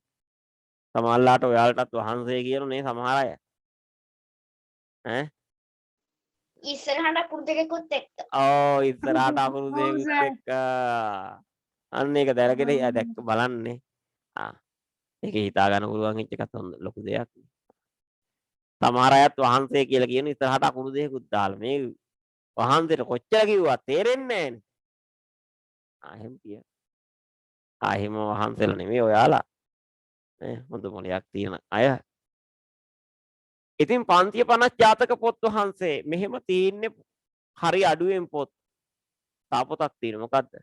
සමහරලාට ඔයාලටත් වහන්සේ කියනුනේ සමහර අය. ඉස්සරහට අකුරු දෙකකුත් එක්ක. ඔව් ඉස්සරහට අකුරු දෙකකුත් එක්ක. අන්න ඒක දැනගෙන දැක්ක බලන්නේ. ඒක හිතා ගන්න පුළුවන් වෙච්ච එකත් හොඳ ලොකු දෙයක්. සමහර අයත් වහන්සේ කියලා කියන ඉස්සරහට අකුරු දෙකකුත් දාලා මේ වහන්සේට කොච්චර කිව්වත් තේරෙන්නේ නැහනේ. එහෙම කිය. එහෙම වහන්සේලා නෙමෙයි ඔයාලා. හොඳ මොලයක් තියෙන අය. ඉතින් 550 ජාතක පොත් වහන්සේ මෙහෙම තියෙන්නේ හරි අඩුවෙන් පොත්. තා පොතක් තියෙන මොකද්ද?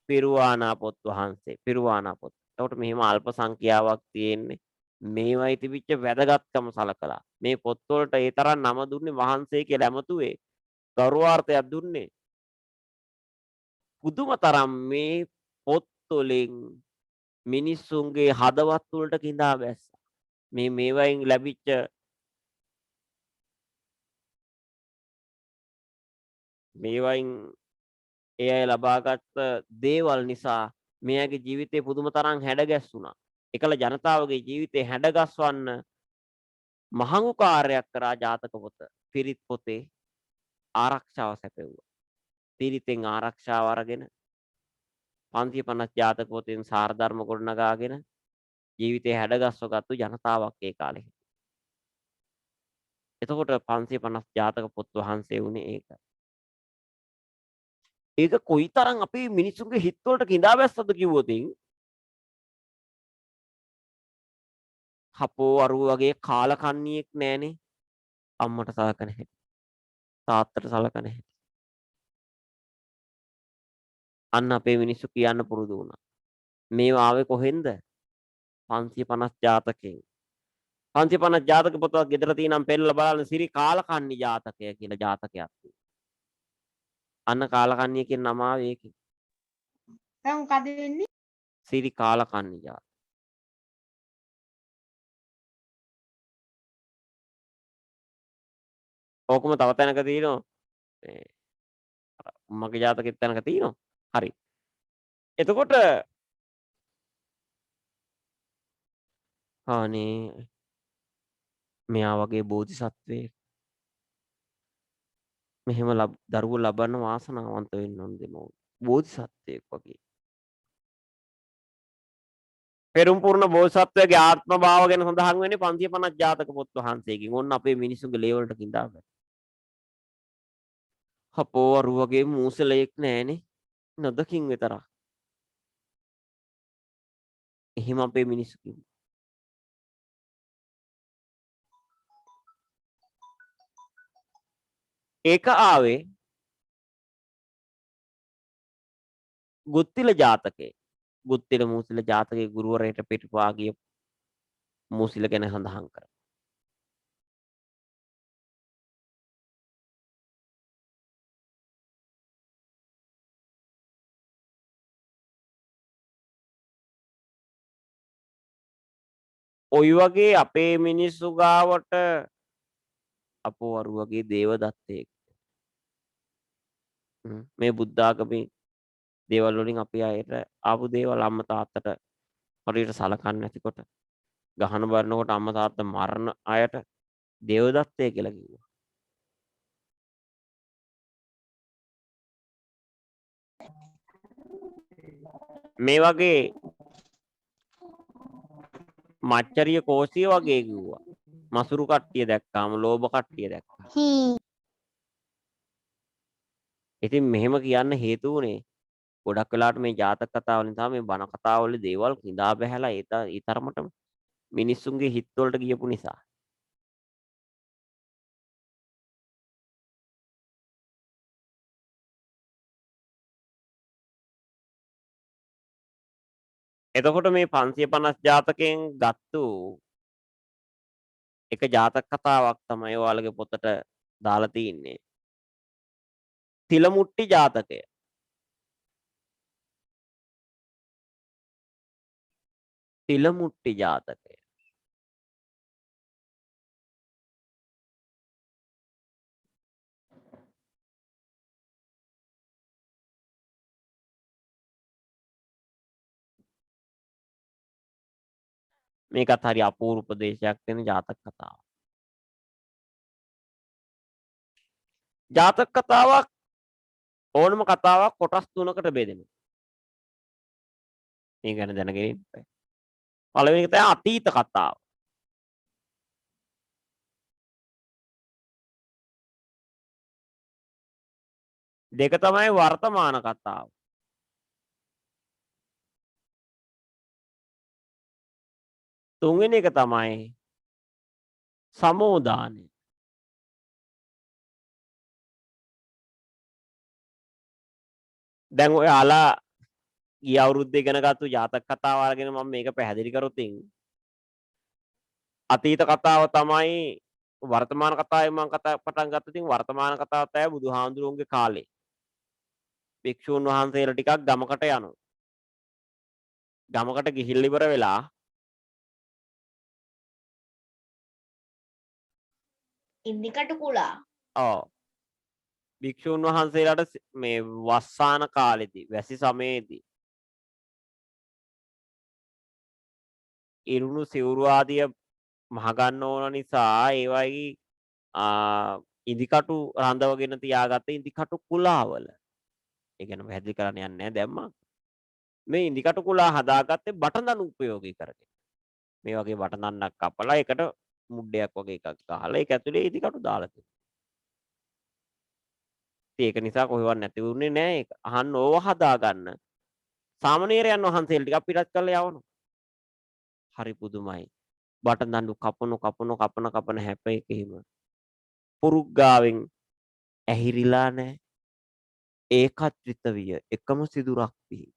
පිරුවානා පොත් වහන්සේ. පිරුවානා පොත්. එතකොට මෙහෙම අල්ප සංඛ්‍යාවක් තියෙන්නේ. මේවයි තිබිච්ච වැදගත්කම සලකලා. මේ පොත්වලට ඒ තරම් නම දුන්නේ වහන්සේ කියලා ඇමතුවේ. ගෞරවාර්ථයක් දුන්නේ. පුදුම තරම් මේ පොත් වලින් මිනිස්සුන්ගේ හදවත් වලට கிඳා බැස්සා. මේවයින් ලැබිච්ච මේවයින් ඒ අය ලබාගත් දේවල් නිසා මෙයාගේ ජීවිතේ පුදුම තරම් හැඩගැස්සුණා. එකල ජනතාවගේ ජීවිතේ හැඩගස්වන්න මහඟු කාර්යයක් කරා ජාතක පොත. පිරිත් පොතේ ආරක්ෂාව සැපෙව්වා. පිරිතෙන් ආරක්ෂාව අරගෙන 550 ජාතක පොතෙන් සාර ධර්ම ගොඩනගාගෙන ජීවිතේ හැඩගස්වගත්තු ජනතාවක් ඒ කාලේ. එතකොට 550 ජාතක පොත් වහන්සේ වුණේ ඒක. ඒක කොයිතරම් අපේ මිනිස්සුන්ගේ හිත් වලට கிඳා බැස්සද කිව්වොත් හපෝ අරුව වගේ කාලකන්ණියෙක් නෑනේ. අම්මට සලකන හැටි. තාත්තට සලකන හැටි. අන්න අපේ මිනිස්සු කියන්න පුරුදු වුණා. මේවා ආවේ කොහෙන්ද? 550 ජාතකයෙන්. 550 ජාතක පොතක් ගෙදර තියෙනම් පෙන්නලා බලන්න සිරි කාලකන්ණි ජාතකය කියලා ජාතකයක් තියෙනවා. අන්න කාලකන්ණිය කියන නම ආවේ ඒකෙන්. දැන් මොකද වෙන්නේ? සිරි කාලකන්ණි ජාතක. ඕකම තව තැනක තියෙනවා. මේ මගේ ජාතකෙත් තැනක තියෙනවා. හරි. එතකොට අනේ මෙයා වගේ බෝධිසත්වයෙක් මෙහෙම දරුවෝ ලබන්න වාසනාවන්ත වෙන්න ඕන දෙමව්. බෝධිසත්වයෙක් වගේ. පෙරම් පුරණ බෝධිසත්වයාගේ ආත්ම භාව ගැන සඳහන් වෙන්නේ 550 ජාතක පොත් වහන්සේකින්. ඔන්න අපේ මිනිසුන්ගේ ලේ වලට கிඳා බෑ. හපෝ අරු වගේ මූසලයක් නෑනේ. නොදකින් විතරක්. එහෙම අපේ මිනිස්සු කිව්වා. ඒක ආවේ ගුත්තිල ජාතකේ. ගුත්තිල මූසිල ජාතකයේ ගුරුවරයාට පිටපා ගිය මූසිල ගැන සඳහන් කරා. ඔය වගේ අපේ මිනිස්සු ගාවට අපෝ අරු වගේ දේවදත්තයෙක්. මේ බුද්ධ ආගමේ දේවල් වලින් අපි අයට ආපු දේවල් අම්මා තාත්තට හරියට සලකන්නේ නැතිකොට ගහන බරනකොට අම්මා තාත්තා මරණ අයට දේවදත්තය කියලා කිව්වා. මේ වගේ මච්චරිය කෝසිය වගේ කිව්වා. මසුරු කට්ටිය දැක්කාම ලෝභ කට්ටිය දැක්කා. ඉතින් මෙහෙම කියන්න හේතුව උනේ ගොඩක් වෙලාවට මේ ජාතක කතා වලින් තමයි මේ බණ කතා වල දේවල් කිඳා බහැලා ඒ තරමටම මිනිස්සුන්ගේ හිත් වලට ගියපු නිසා. එතකොට මේ 550 ජාතකයෙන් ගත්තු එක ජාතක කතාවක් තමයි ඔයාලගේ පොතට දාලා තියෙන්නේ. තිලමුට්ටි ජාතකය. තිලමුට්ටි ජාතකය. මේකත් හරි අපූර්ව උපදේශයක් වෙන ජාතක කතාවක්. ජාතක කතාවක් ඕනම කතාවක් කොටස් 3කට බෙදෙනවා. මේ ගැන දැනගෙන ඉන්න. පළවෙනි එක තමයි අතීත කතාව. දෙක තමයි වර්තමාන කතාව. තුන්වෙනි එක තමයි සමෝදානය. දැන් ඔයාලා ගිය අවුරුද්දේ ඉගෙන ගත්තු ජාතක කතාව අරගෙන මම මේක පැහැදිලි කරොත් අතීත කතාව තමයි වර්තමාන කතාවේ මම පටන් ගත්ත ඉතින් වර්තමාන කතාව තමයි බුදුහාමුදුරුවන්ගේ කාලේ. භික්ෂූන් වහන්සේලා ටිකක් ගමකට යනවා. ගමකට ගිහිල්ලා ඉවර වෙලා ඉන්දිකට කුලා. ඔව්. භික්ෂූන් වහන්සේලාට මේ වස්සාන කාලෙදී වැසි සමයේදී ඉරුණු සිවුරු ආදිය මහගන්න ඕන නිසා ඒවයි ඉදිකටු රඳවගෙන තියාගත්ත ඉදිකටු කුලාවල. ඒ කියන්නේ පැහැදිලි කරන්න යන්නේ නැහැ දැන් මම. මේ ඉදිකටු කුලා හදාගත්තේ බටදණු උපයෝගී කරගෙන. මේ වගේ බටදණ්ඩක් කපලා ඒකට මුඩයක් වගේ එකක් ගහලා ඒක ඇතුලේ ඉදිකටු දාලා තියෙනවා. ඒක නිසා කොහෙවත් නැති වුණේ නැහැ ඒක. අහන්න ඕව හදාගන්න. සාමණේරයන් වහන්සේලා ටිකක් පිටත් කරලා යවනවා. හරි පුදුමයි. බටදඬු කපන හැප එකෙහිම පුරුග්ගාවෙන් ඇහිරිලා නැහැ. ඒකත්‍රිත විය එකම සිදුරක් පිහි.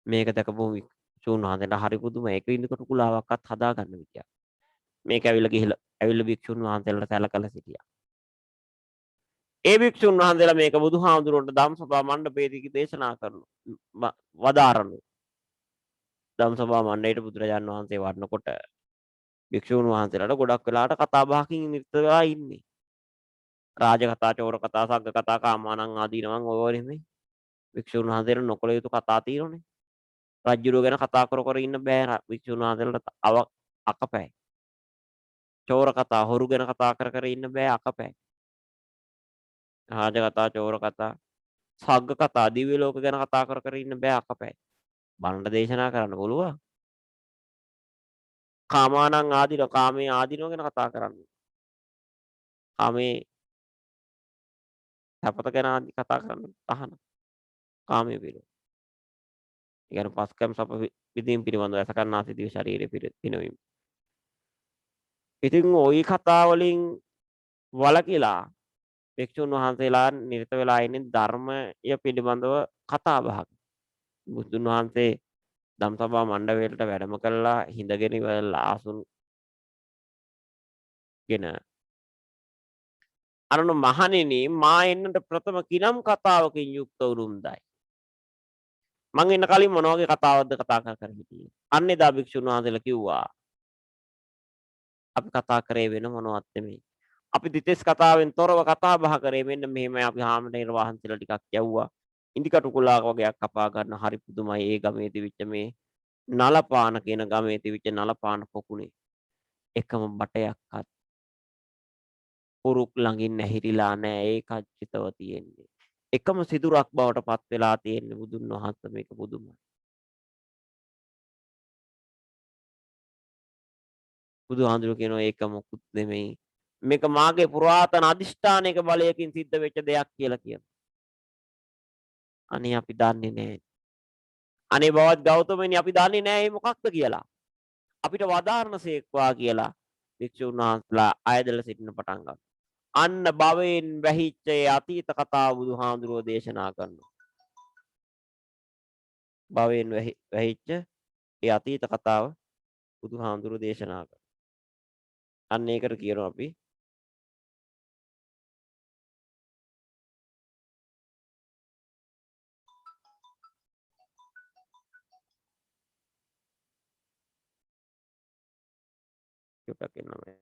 මේක දැකපු වික්ෂුන් වහන්සේලා හරි පුදුමයි. ඒක ඉන්නකොට කුලාවක්වත් හදාගන්න විදියක්. මේක ඇවිල්ලා වික්ෂුන් වහන්සේලාට සැලකලා සිටියා. ඒ භික්ෂුන් වහන්සේලා මේක බුදුහාමුදුරුවන්ට ධම්සභා මණ්ඩපයේදී දේශනා කරනවා. වදාරනවා. ධම්සභා මණ්ඩපයට බුදුරජාණන් වහන්සේ වඩනකොට භික්ෂුන් වහන්සේලාට ගොඩක් වෙලාවට කතා බහකින් නිරත වෙලා ඉන්නේ. රාජ කතා, චෝර කතා, සග්ග කතා, කාමානං ආදීනවන් ඔය නෙමෙයි. භික්ෂුන් වහන්සේලා නොකල යුතු කතා තියෙනනේ. රජුරෝ ගැන කතා කර ඉන්න බෑ භික්ෂුන් වහන්සේලාට අකපැයි. චෝර කතා, හොරු ගැන කතා කර ඉන්න බෑ අකපැයි. රාජ කතා, චෝර කතා, සග්ග කතා, දිව්‍ය ලෝක ගැන කතා කර ඉන්න බෑ අකපැයි. බණ්ඩ දේශනා කරන්න පුළුවන්. කාමානං ආදීන, කාමයේ ආදීනව ගැන කතා කරන්න. කාමයේ සපත ගැන කතා කරන්න තහන. කාමයේ පිළිවෙල. ඒ කියන්නේ පස්කම් සප විදීම් පිළිබඳව ඇසකන්නාසී දිව ශරීරයේ පිනවීම. ඉතින් ওই කතා වලින් වලකිලා භික්ෂුන් වහන්සේලා නිරත වෙලා ඉන්නේ ධර්මය පිළිබඳව කතා බහක්. බුදුන් වහන්සේ ධම්සභා මණ්ඩපයට වැඩම කළා හිඳගෙන ඉවරලා ආසුන්ගෙන අරණ මහණෙනි මා එන්නට ප්‍රථම කිනම් කතාවකින් යුක්ත උරුම්දයි. මං එන්න කලින් මොන වගේ කතාවක්ද කතා කර හිටියේ. අන්න එදා භික්ෂුන් වහන්සේලා කිව්වා අපි කතා කරේ වෙන මොනවත් නෙමෙයි. අපි දිතෙස් කතාවෙන් තොරව කතා බහ කරේ මෙන්න මෙහෙමයි. අපි හාමුදුරුවෝ වහන්සේලා ටිකක් යවුවා. ඉන්දිකටු කුලාක වගේක් කපා ගන්න හරි පුදුමයි. ඒ ගමේ තිබිච්ච මේ නලපාන කියන ගමේ තිබිච්ච නලපාන පොකුණේ එකම බටයක්වත් පුරුක් ළඟින් නැහිරිලා නැහැ. ඒකච්චිතව තියෙන්නේ. එකම සිදුරක් බවට පත් වෙලා තියෙන්නේ බුදුන් වහන්සේ. මේක පුදුමයි. බුදුහාඳුරු කියනවා ඒක මොකුත් නෙමෙයි. මේක මාගේ පුරාතන අදිෂ්ඨානයක බලයකින් සිද්ධ වෙච්ච දෙයක් කියලා කියනවා. අනේ අපි දන්නේ නැහැ. අනේ බවත් ගෞතමයනි අපි දන්නේ නැහැ මේ මොකක්ද කියලා. අපිට වදාරණසේක්වා කියලා භික්ෂුන් වහන්සේලා අයදලා සිටින පටන් ගන්නවා. අන්න භවයෙන් වැහිච්ච ඒ අතීත කතාව බුදුහාඳුරෝ දේශනා කරනවා. භවයෙන් වැහිච්ච ඒ අතීත කතාව බුදුහාඳුරෝ දේශනා කරනවා. අන්න ඒකට කියනවා අපි චුට්ටක් එන්නම්.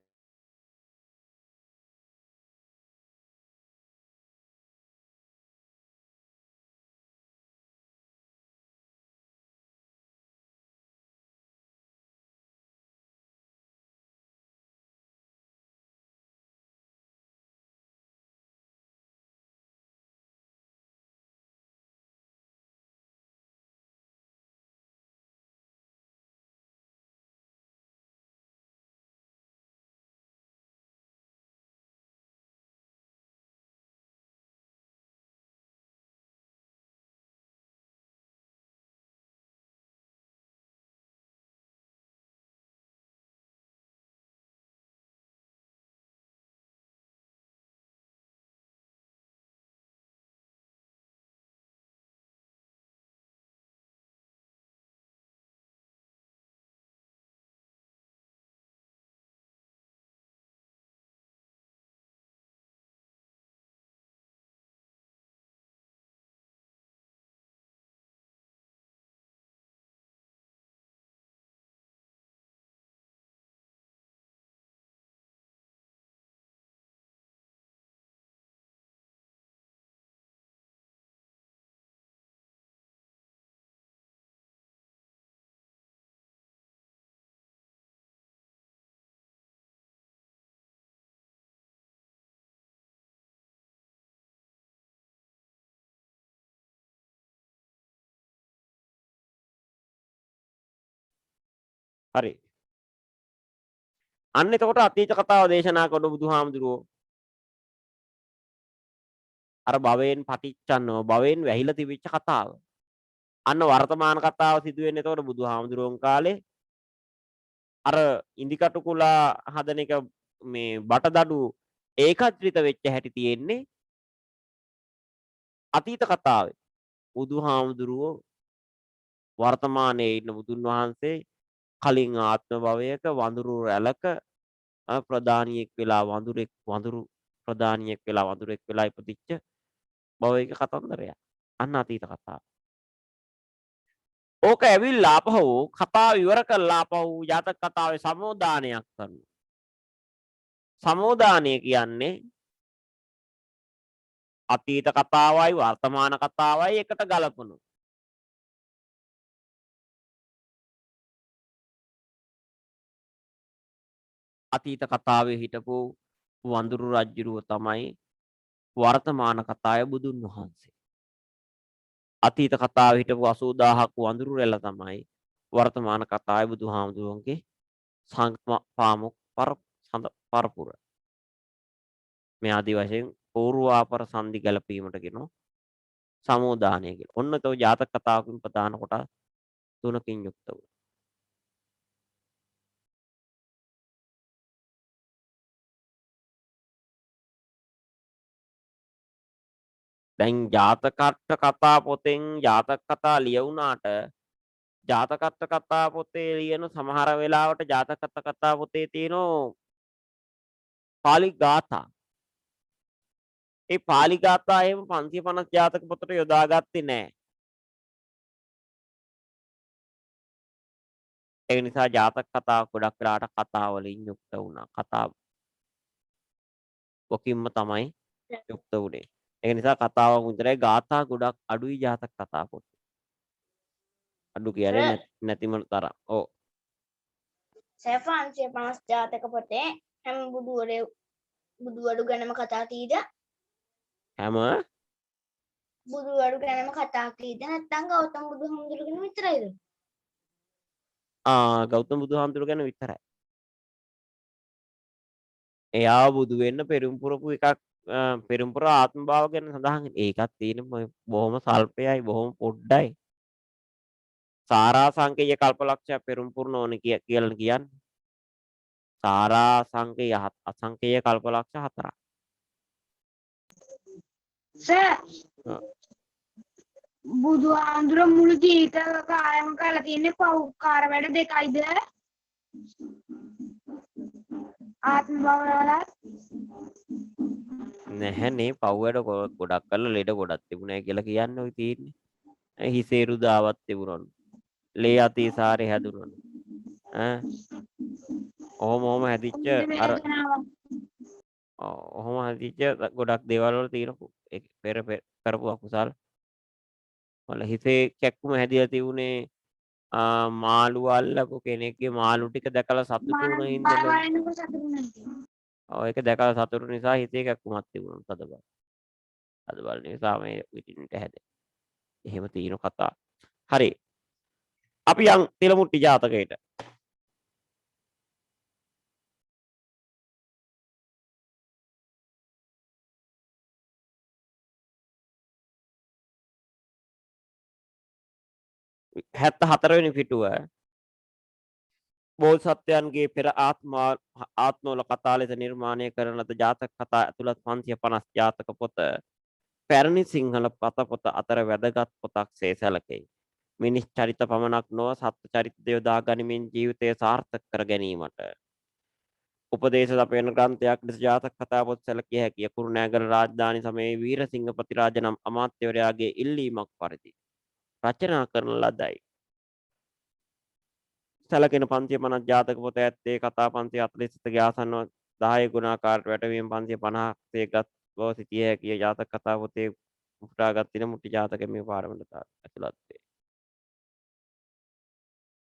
හරි. අන්න එතකොට අතීත කතාව දේශනා කරන බුදුහාමුදුරුවෝ අර භවයෙන් පටිච්චන්නව භවයෙන් වැහිලා තිබිච්ච කතාව. අන්න වර්තමාන කතාව සිදු වෙන්නේ එතකොට බුදුහාමුදුරුවෝන් කාලේ අර ඉන්දිකටු කුලා හදන එක මේ බටදඩු ඒකත්‍රිත වෙච්ච හැටි තියෙන්නේ අතීත කතාවේ. බුදුහාමුදුරුවෝ වර්තමානයේ ඉන්න බුදුන් වහන්සේ කලින් ආත්ම භවයක වඳුරු රැළක ප්‍රධානියෙක් වෙලා වඳුරු ප්‍රධානියෙක් වෙලා වඳුරෙක් වෙලා ඉපදිච්ච භවයක කතන්දරයක්. අන්න අතීත කතාව. ඕක ඇවිල්ලා ආපහු කතාව ඉවර කරලා ආපහු ජාතක කතාවේ සමෝදානයක් කරනවා. සමෝදානය කියන්නේ අතීත කතාවයි වර්තමාන කතාවයි එකට ගලපනවා. අතීත කතාවේ හිටපු වඳුරු රජුරුව තමයි වර්තමාන කතාවේ බුදුන් වහන්සේ. අතීත කතාවේ හිටපු 80000ක් වඳුරු රැළ තමයි වර්තමාන කතාවේ බුදුහාමුදුරන්ගේ සංපාමුක් පරපුර. මේ ආදි වශයෙන් පූර්වාපර සංදි ගැලපීමට කියනවා සමෝදානය කියලා. ඔන්න තෝ ජාතක කතාවකින් ප්‍රධාන කොටස් තුනකින් යුක්ත වූ. දැන් ජාතක කතා පොතෙන් ජාතක කතා ලියුණාට ජාතක කතා පොතේ ලියන සමහර වෙලාවට ජාතක කතා පොතේ තියෙන පාලි ගාථා. ඒ පාලි ගාථා එහෙම 550 ජාතක පොතට යොදාගත්තේ නැහැ. ඒ නිසා ජාතක කතා ගොඩක් වෙලාවට කතා වලින් යුක්ත වුණා. කතා ඔකින්ම තමයි යුක්ත වුණේ. ඒ නිසා කතාවක් විතරයි ගාථා ගොඩක් අඩුයි ජාතක කතා පොතේ. අඩු කියන්නේ නැතිම තරම්. ඔව්. සර් 550 ජාතක පොතේ හැම බුදුවරු ගැනම කතා කීද? හැම බුදුවරු ගැනම කතා කීද නැත්නම් ගෞතම බුදුහාමුදුරු ගැන විතරයිද? ගෞතම බුදුහාමුදුරු ගැන විතරයි. එයා බුදු වෙන්න පෙරම් පුරපු එකක් පෙරම් පුර ආත්ම භාව ගැන සඳහන් ඒකත් තියෙන බොහොම සල්පයයි බොහොම පොඩ්ඩයි සාරා සංකේය කල්පලක්ෂය පෙරම් පුරන ඕන කියලා කියන්නේ සාරා සංකේය අසංකේය කල්පලක්ෂ 4ක් සර් බුදුහාඳුර මුළු ජීවිතේ කායම කරලා තියෙන්නේ පෞකාර වැඩ දෙකයිද ආත්ම භාවවල නැහැනේ පව්වැඩ ගොඩක් කරලා ලෙඩ ගොඩක් තිබුණා කියලා කියන්නේ ඔය තියෙන්නේ හිසේ රුදාවක් තිබුණොත් ලේ අතිසාරේ හැදුනොත් ඔහොම හැදිච්ච අර ඔහොම හැදිච්ච ගොඩක් දේවල් වල තියෙන පෙර කරපු අකුසල් වල හිසේ කැක්කුම හැදිලා තිබුණේ මාළු අල්ලපු කෙනෙක්ගේ මාළු ටික දැකලා සතුටු වුණ හින්දානේ ඒක දැකලා සතුටු නිසා හිතේ කැක්කුමක් තිබුණා තදබල තදබල නිසා මේ පිටින්ට හැදේ එහෙම තියෙන කතා හරි අපි යන් තිලමුට්ටි ජාතකයට හැත්ත 4 වෙනි පිටුව බෝධිසත්වයන්ගේ පෙර ආත්මවල කතා ලෙස නිර්මාණය කරන ලද ජාතක කතා ඇතුළත් 550 ජාතක පොත පැරණි සිංහල පොත අතර වැදගත් පොතක් සේ සැලකේ. මිනිස් චරිත පමණක් නොව සත්ත්ව චරිත යොදා ගනිමින් ජීවිතය සාර්ථක කර ගැනීමට උපදේශ ලැබෙන ග්‍රන්ථයක් ලෙස ජාතක කතා පොත සැලකිය හැකිය. කුරුණෑගල රාජධානි සමයේ වීරසිංහ ප්‍රතිරාජ නම් අමාත්‍යවරයාගේ ඉල්ලීමක් පරිදි රචනා කරන ලදයි. සැලකෙන 550 ජාතක පොත ඇත්තේ කතා 547 ආසන්නව 10 ගුණාකාරයට වැටවීම 550 ගත් බව සිටිය හැකිය. ජාතක කතා පොතේ උපුටාගත් තින මුට්ටි ජාතක මේ පාරමිත ඇතුළත් වේ.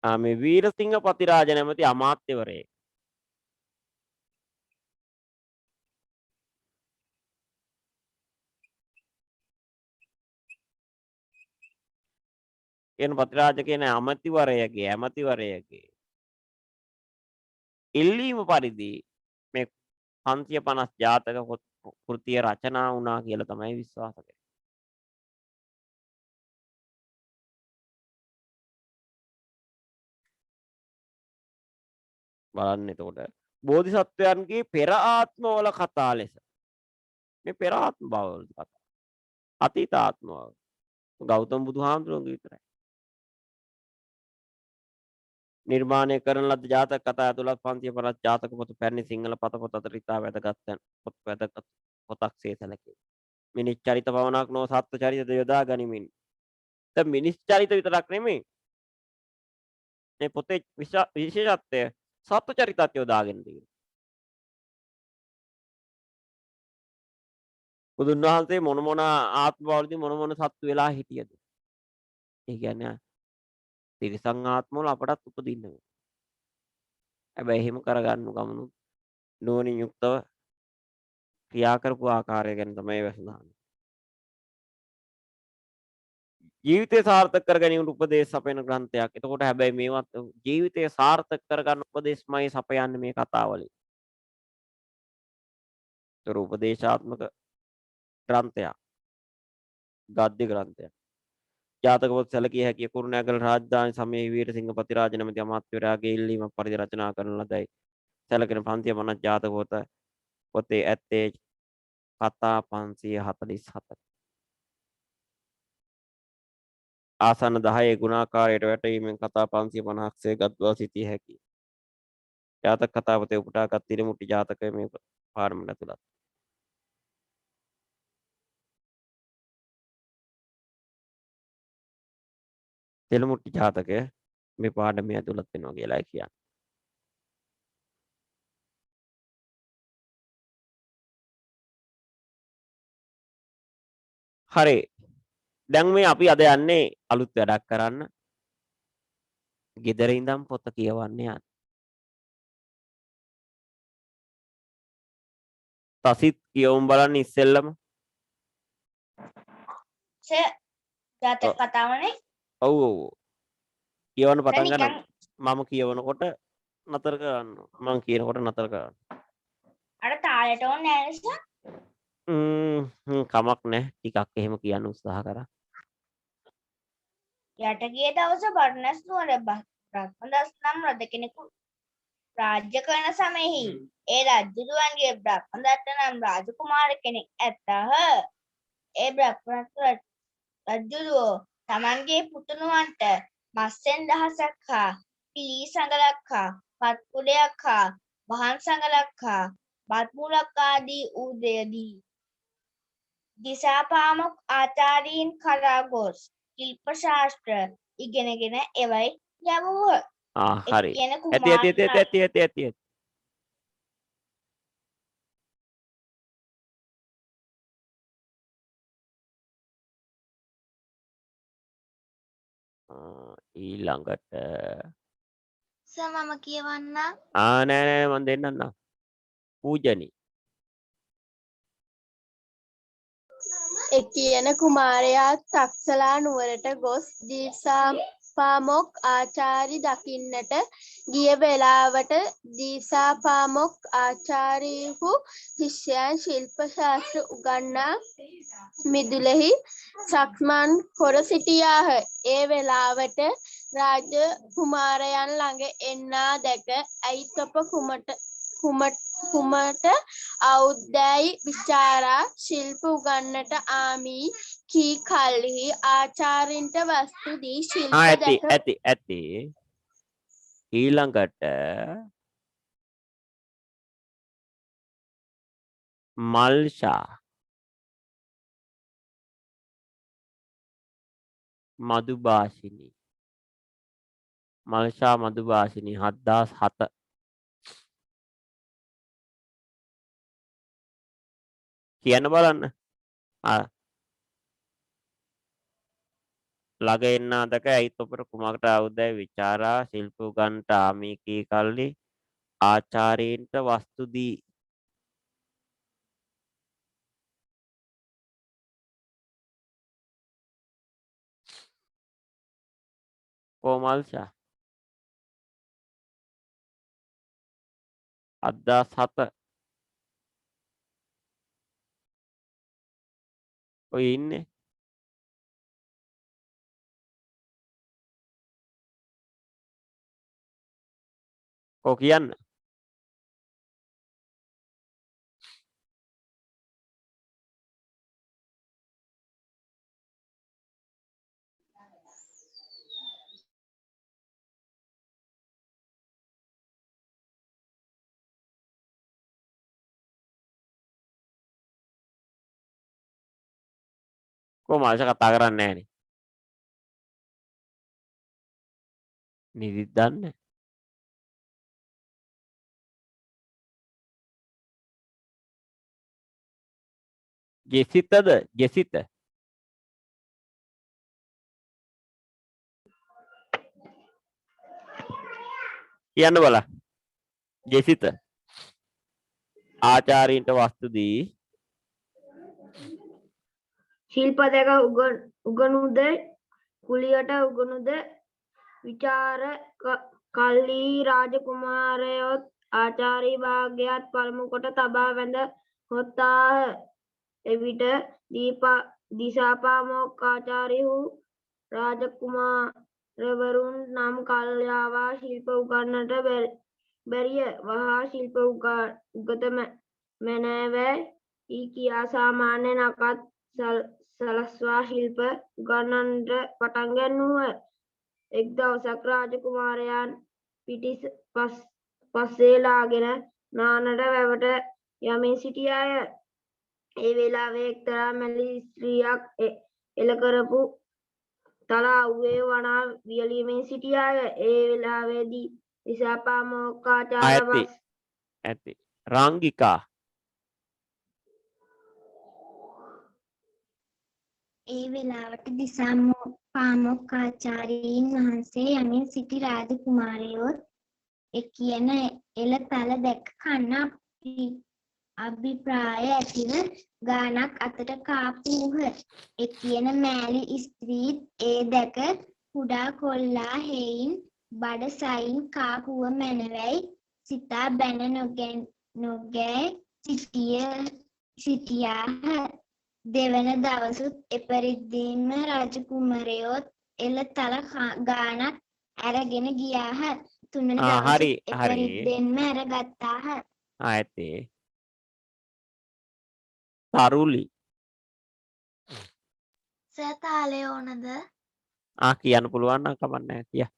මේ වීරසිංහ ප්‍රතිරාජ නැමැති අමාත්‍යවරයෙක් කියන ප්‍රතිරාජ කියන ඇමතිවරයගේ ඉල්ලීම පරිදි මේ 550 ජාතක කෘතිය රචනා වුණා කියලා තමයි විශ්වාස කරන්නේ. බලන්න එතකොට බෝධිසත්වයන්ගේ පෙර ආත්මවල කතා ලෙස මේ පෙර ආත්ම භවවල කතා අතීත ආත්මවල ගෞතම බුදුහාමුදුරුවන්ගේ විතරයි නිර්මාණය කරන ලද ජාතක කතා ඇතුළත් 550 ජාතක පොත පැරණි සිංහල පොත අතර ඉතා වැදගත් පොතක් සේ සැලකේ. මිනිස් චරිත පමණක් නොව සත්ත්ව චරිත යොදා ගනිමින්. දැන් මිනිස් චරිත විතරක් නෙමෙයි. මේ පොතේ විශේෂත්වය සත්ත්ව චරිතත් යොදාගෙන තියෙනවා. බුදුන් වහන්සේ මොන ආත්මවලදී මොන සත්තු වෙලා හිටියද? ඒ කියන්නේ තිරිසන් ආත්මවල අපටත් උපදින්න වෙනවා. හැබැයි එහෙම කරගන්න ගමනු නුවණින් යුක්තව ක්‍රියා කරපු ආකාරය ගැන තමයි වැසඳන්නේ. ජීවිතය සාර්ථක කර ගැනීමට උපදේශ සපයන ග්‍රන්ථයක්. එතකොට හැබැයි මේවත් ජීවිතය සාර්ථක කරගන්න උපදේශමයි සපයන්නේ මේ කතාවලින්. ඒතර උපදේශාත්මක ග්‍රන්ථයක්. ගද්‍ය ග්‍රන්ථයක්. ජාතක පොත සැලකිය හැකිය. කුරුණෑගල රාජධානි සමයේ වීරසිංහ ප්‍රතිරාජ නැමැති අමාත්‍යවරයාගේ ඉල්ලීම පරිදි රචනා කරන ලදයි. සැලකෙන 550 ජාතක පොතේ ඇත්තේ කතා 547. ආසන්න 10 ගුණාකාරයට වැටීමෙන් කතා 550ක් සේ ගත් බව සිතිය හැකියි. ජාතක කතා පොතේ උපුටාගත් තිරමුට්ටි ජාතකය මේ පාඩමට ඇතුළත්. තිරමුට්ටි ජාතකය මේ පාඩමේ ඇතුළත් වෙනවා කියලායි කියන්නේ. හරි. දැන් මේ අපි අද යන්නේ අලුත් වැඩක් කරන්න. ගෙදර ඉඳන් පොත කියවන්න යන්න. තසිත් කියවමු බලන්න ඉස්සෙල්ලම. ජාතක කතාවනේ. ඔව් ඔව්. කියවන්න පටන් නිකන් ගන්න. මම කියවනකොට නතර කරන්න. මම කියනකොට නතර කරන්න. අර කාලට ඕනේ නෑ නිසා. කමක් නැහැ. ටිකක් එහෙම කියන්න උත්සාහ කරා. යට ගිය දවස බර්ණස් නුවර බ්‍රහ්මදස් නම් රජ කෙනෙකු රාජ්‍ය කරන සමයෙහි ඒ රජුරුවන්ගේ බ්‍රහ්මදත්ත නම් රාජකුමාර කෙනෙක් ඇත්තාහ. ඒ බ්‍රහ්මදත්ත රජුරුවෝ තමන්ගේ පුතුණුවන්ට මස්සෙන් දහසක් හා පිලී සඟලක් හා පත්කුඩයක් හා වහන් සඟලක් හා බත් මුලක් ආදී උදයදී දිසාපාමොක් ආචාරීන් කරා ගොස් ශිල්ප ශාස්ත්‍ර ඉගෙනගෙන එවයි යවූහ. හරි. ඇති. ඊළඟට මම කියවන්න නෑ මම දෙන්නම්. පූජනී. එකියන කුමාරයා තක්සලා නුවරට ගොස් දීසාපාමොක් ආචාරි දකින්නට ගිය වෙලාවට දීසාපාමොක් ආචාර්යහු ශිෂ්‍යයන් ශිල්ප ශාස්ත්‍ර උගන්නා මිදුලෙහි සක්මන් කොර සිටියාහ. ඒ වෙලාවට රාජ කුමාරයන් ළඟ එන්නා දැක ඇයි තොප කුමට අවුද්දැයි විචාරා ශිල්ප උගන්නට ආමි කී කල්හි ආචාරින්ට වස්තු දී ශිල්ප ඇති. ඊළඟට මල්ෂා මදුභාෂිනී 7007 කියන්න බලන්න. ළඟ එන්න අදක ඇයිත් ඔබට කුමකට අවුදැයි විචාරා ශිල්ප උගන්ට ආමි කී කල්ලි ආචාර්යන්ට වස්තු දී. කොමල්ෂා 7007 ඔය ඉන්නේ. කියන්න. මාෂ කතා කරන්නේ නැහනේ. නිදිත් දන්නේ. ජෙසිත කියන්න බලන්න. ජෙසිත ආචාර්යින්ට වස්තු දී ශිල්ප දෙක උගනුද කුලියට උගනුද විචාර කල්ලි රාජකුමාරයොත් ආචාර්ය භාග්‍යයත් පළමු කොට තබා වැඳ හොත්තාහ. එවිට දිසාපාමොක් ආචාර්යහු රාජකුමාරවරුන් නම් කල්යාවා ශිල්ප උගන්නට බැරිය වහා ශිල්ප උගත මැනෑවැ කියා සාමාන්‍ය නකත් සලස්වා ශිල්ප උගන්නන්ට පටන් ගැන්වූහ. එක් දවසක් රාජකුමාරයන් පිටි පස්සේ ලාගෙන නානට වැවට යමින් සිටියාය. ඒ වෙලාවේ එක්තරා මැලි ස්ත්‍රියක් එළ කරපු තලාව්වේ වනා වියලීමෙන් සිටියාය. ඒ වෙලාවේදී දිසාපාමොක් ආචාර්ය ඇති රාංගිකා ඒ වෙලාවට දිසාපාමොක් ආචාර්යීන් වහන්සේ යමින් සිටි රාජකුමාරයෝ කියන එළ තල දැක කන්න අභිප්‍රාය ඇතිව ගානක් අතට කාපූහ. ඒ කියන මෑලි ස්ත්‍රීත් ඒ දැක කුඩා කොල්ලා හේයින් බඩ සයින් කාපුව මැනවයි සිතා බැන නොගෑ සිටියාහ. දෙවන දවසුත් එපරිද්දීම රජකුමරයොත් එළ තල ගානක් අරගෙන ගියාහ. තුන්වන හරි දවසුත් හරි එපරිද්දෙන්ම අරගත්තාහ. ඇත්තේ තරුලි සතාලය ඕනද? කියන්න පුළුවන් නම් කමක් නැහැ කිය.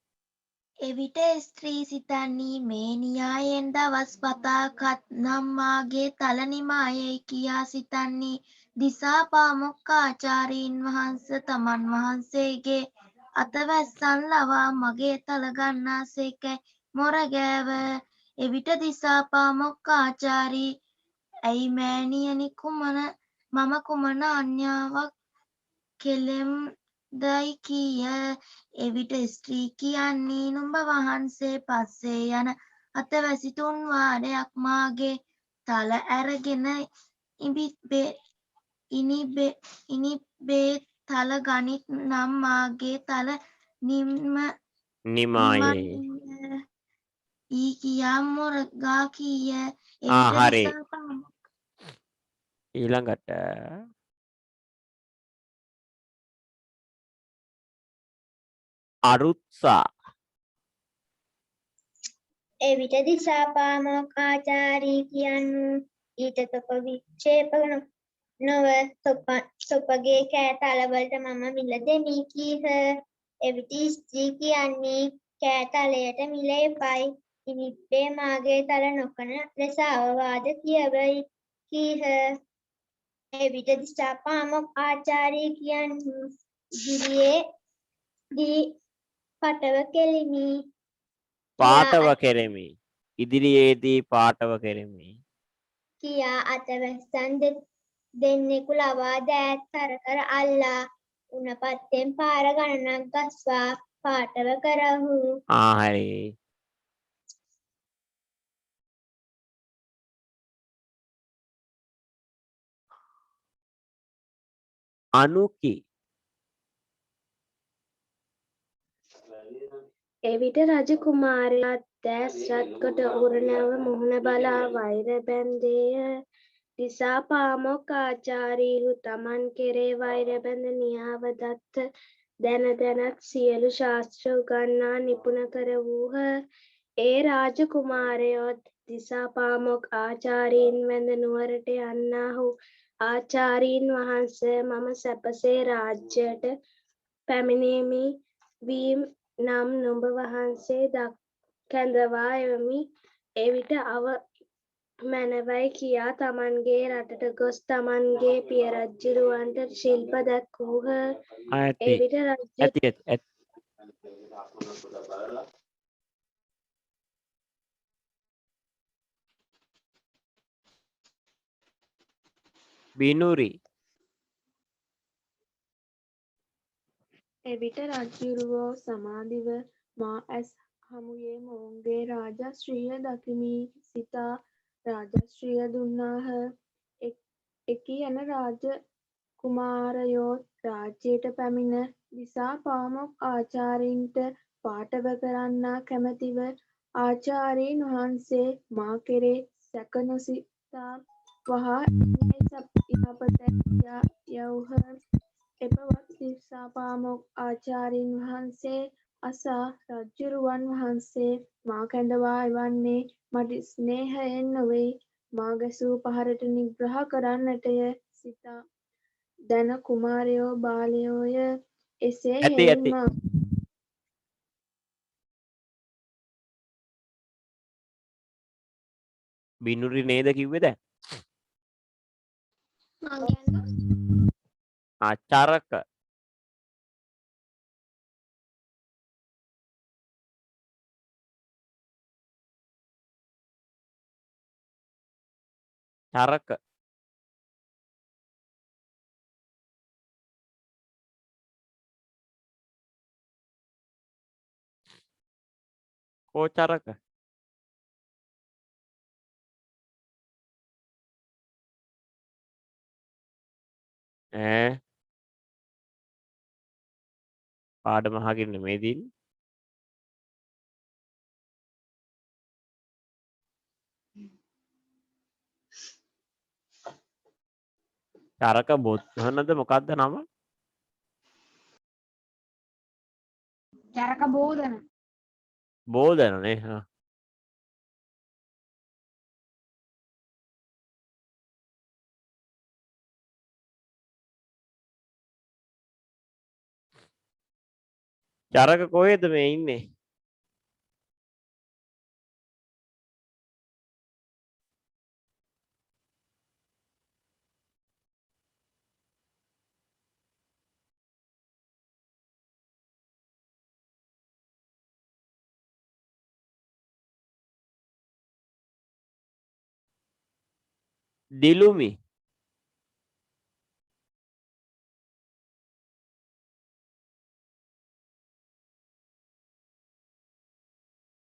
එවිට ස්ත්‍රී සිතන්නේ මේ න්‍යායෙන් දවස් පතාකත් නම් මාගේ තල නිමායයි කියා සිතන්නේ දිසාපාමොක් ආචාර්යීන් වහන්ස තමන් වහන්සේගේ අතවැස්සන් ලවා මගේ තල ගන්නා සේකැයි මොරගෑව. එවිට දිසාපාමොක් ආචාර්ී ඇයි මෑණියනි මම කුමන අන්‍යාවක් කෙලෙම් දයි කීය. එවිට ස්ත්‍රී කියන්නේ නුඹ වහන්සේ පස්සේ යන අතවැසි 3 වාරයක් මාගේ තල ඇරගෙන ඉනිබේ තල ගනිත් නම් මාගේ තල නිමායේ ඊ කියා මොරගා කීය. හරි එවිට දිසාපාමොක් ඊළඟට අරුත්සා එවිට දිසාපාමොක් ආචාර්ය කියන්නු ඊට තොප වික්ෂේප නොව තොපගේ කෑ තලවලට මම මිල දෙමි කීහ. එවිට ස්ත්‍රී කියන්නේ කෑ තලයට මිල එපයි. ඉනිබ්බේ මාගේ තල නොකන ලෙස අවවාද කියවයි කීහ. එවිට දිසාපාමොක් ආචාර්ය කියන්නු ඉදිරියේ දී පටව කෙලිමි. පාටව කෙරෙමි. ඉදිරියේදී පාටව කෙරෙමි. කියා අතවැස්සන් දෙන්නෙකු ලවා දෑත් කරකර අල්ලා උණපත්තෙන් පාර ගණනක් ගස්වා පාටව කරහු. හරි අනුකි එවිට රජකුමාරයා දැස් රත් කොට උරණැව මුහුණ බලා වෛර බැන්දේය. දිසාපාමොක් ආචාර්යහු තමන් කෙරේ වෛර බැඳ නියාව දත්ත දැන දැනත් සියලු ශාස්ත්‍ර උගන්වා නිපුණ කරවූහ. ඒ රාජකුමාරයෝත් දිසාපාමොක් ආචාර්යීන් වැඳ නුවරට යන්නාහු. ආචාර්යීන් වහන්ස මම සැපසේ රාජ්‍යයට පැමිණෙමි වීම් නම් නුඹ වහන්සේ කැඳවා එවමි. එවිට අව මැනවයි කියා තමන්ගේ රටට ගොස් තමන්ගේ පිය රජ්ජුරුවන්ට ශිල්ප දැක්වූහ. එවිට රජ්‍ය බිනුරි එවිට රජ්ජුරුවෝ සමාධිව මා ඇස් හමුවේ මොවුන්ගේ රාජශ්‍රීය දකිමි සිතා රාජශ්‍රීය දුන්නාහ. එකී යන රාජකුමාරයෝත් රාජ්‍යයට පැමිණ දිසාපාමොක් ආචාර්යීන්ට පාටව කරන්නා කැමැතිව ආචාර්යීන් වහන්සේ මා කෙරේ සැක නොසිතා වහා යහපතැයි යැවූහ. එබවත් දිසාපාමොක් ආචාර්යීන් වහන්සේ අසා රජ්ජුරුවන් වහන්සේ මා කැඳවා එවන්නේ මට ස්නේහයෙන් නොවෙයි මා ගැසූ පහරට නිග්‍රහ කරන්නටය සිතා දැන කුමාරයෝ බාලයෝය. එසේ හෙයින් මා බිනුරි නේද කිව්වේ දැන්? චරක චරක කෝ චරක පාඩම අහගෙන නෙමෙයි දින්නේ. චරක බොද්ධනද මොකක්ද නම? චරක බෝධන. බෝධනනේ. හා. චරක කොහෙද මේ ඉන්නේ? දිලුමි.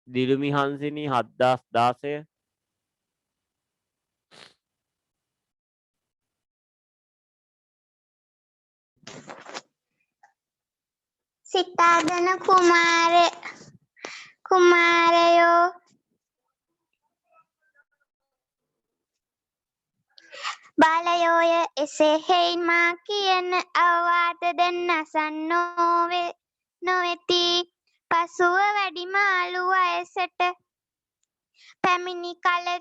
දිලුමි හංසිනී 7016. සිතාදන කුමාරයෝ බාලයෝය එසේ හෙයින් මා කියන අවවාද දැන් අසන්නෝ නොවෙති. පසුව වැඩිමාළු වයසට පැමිණි කල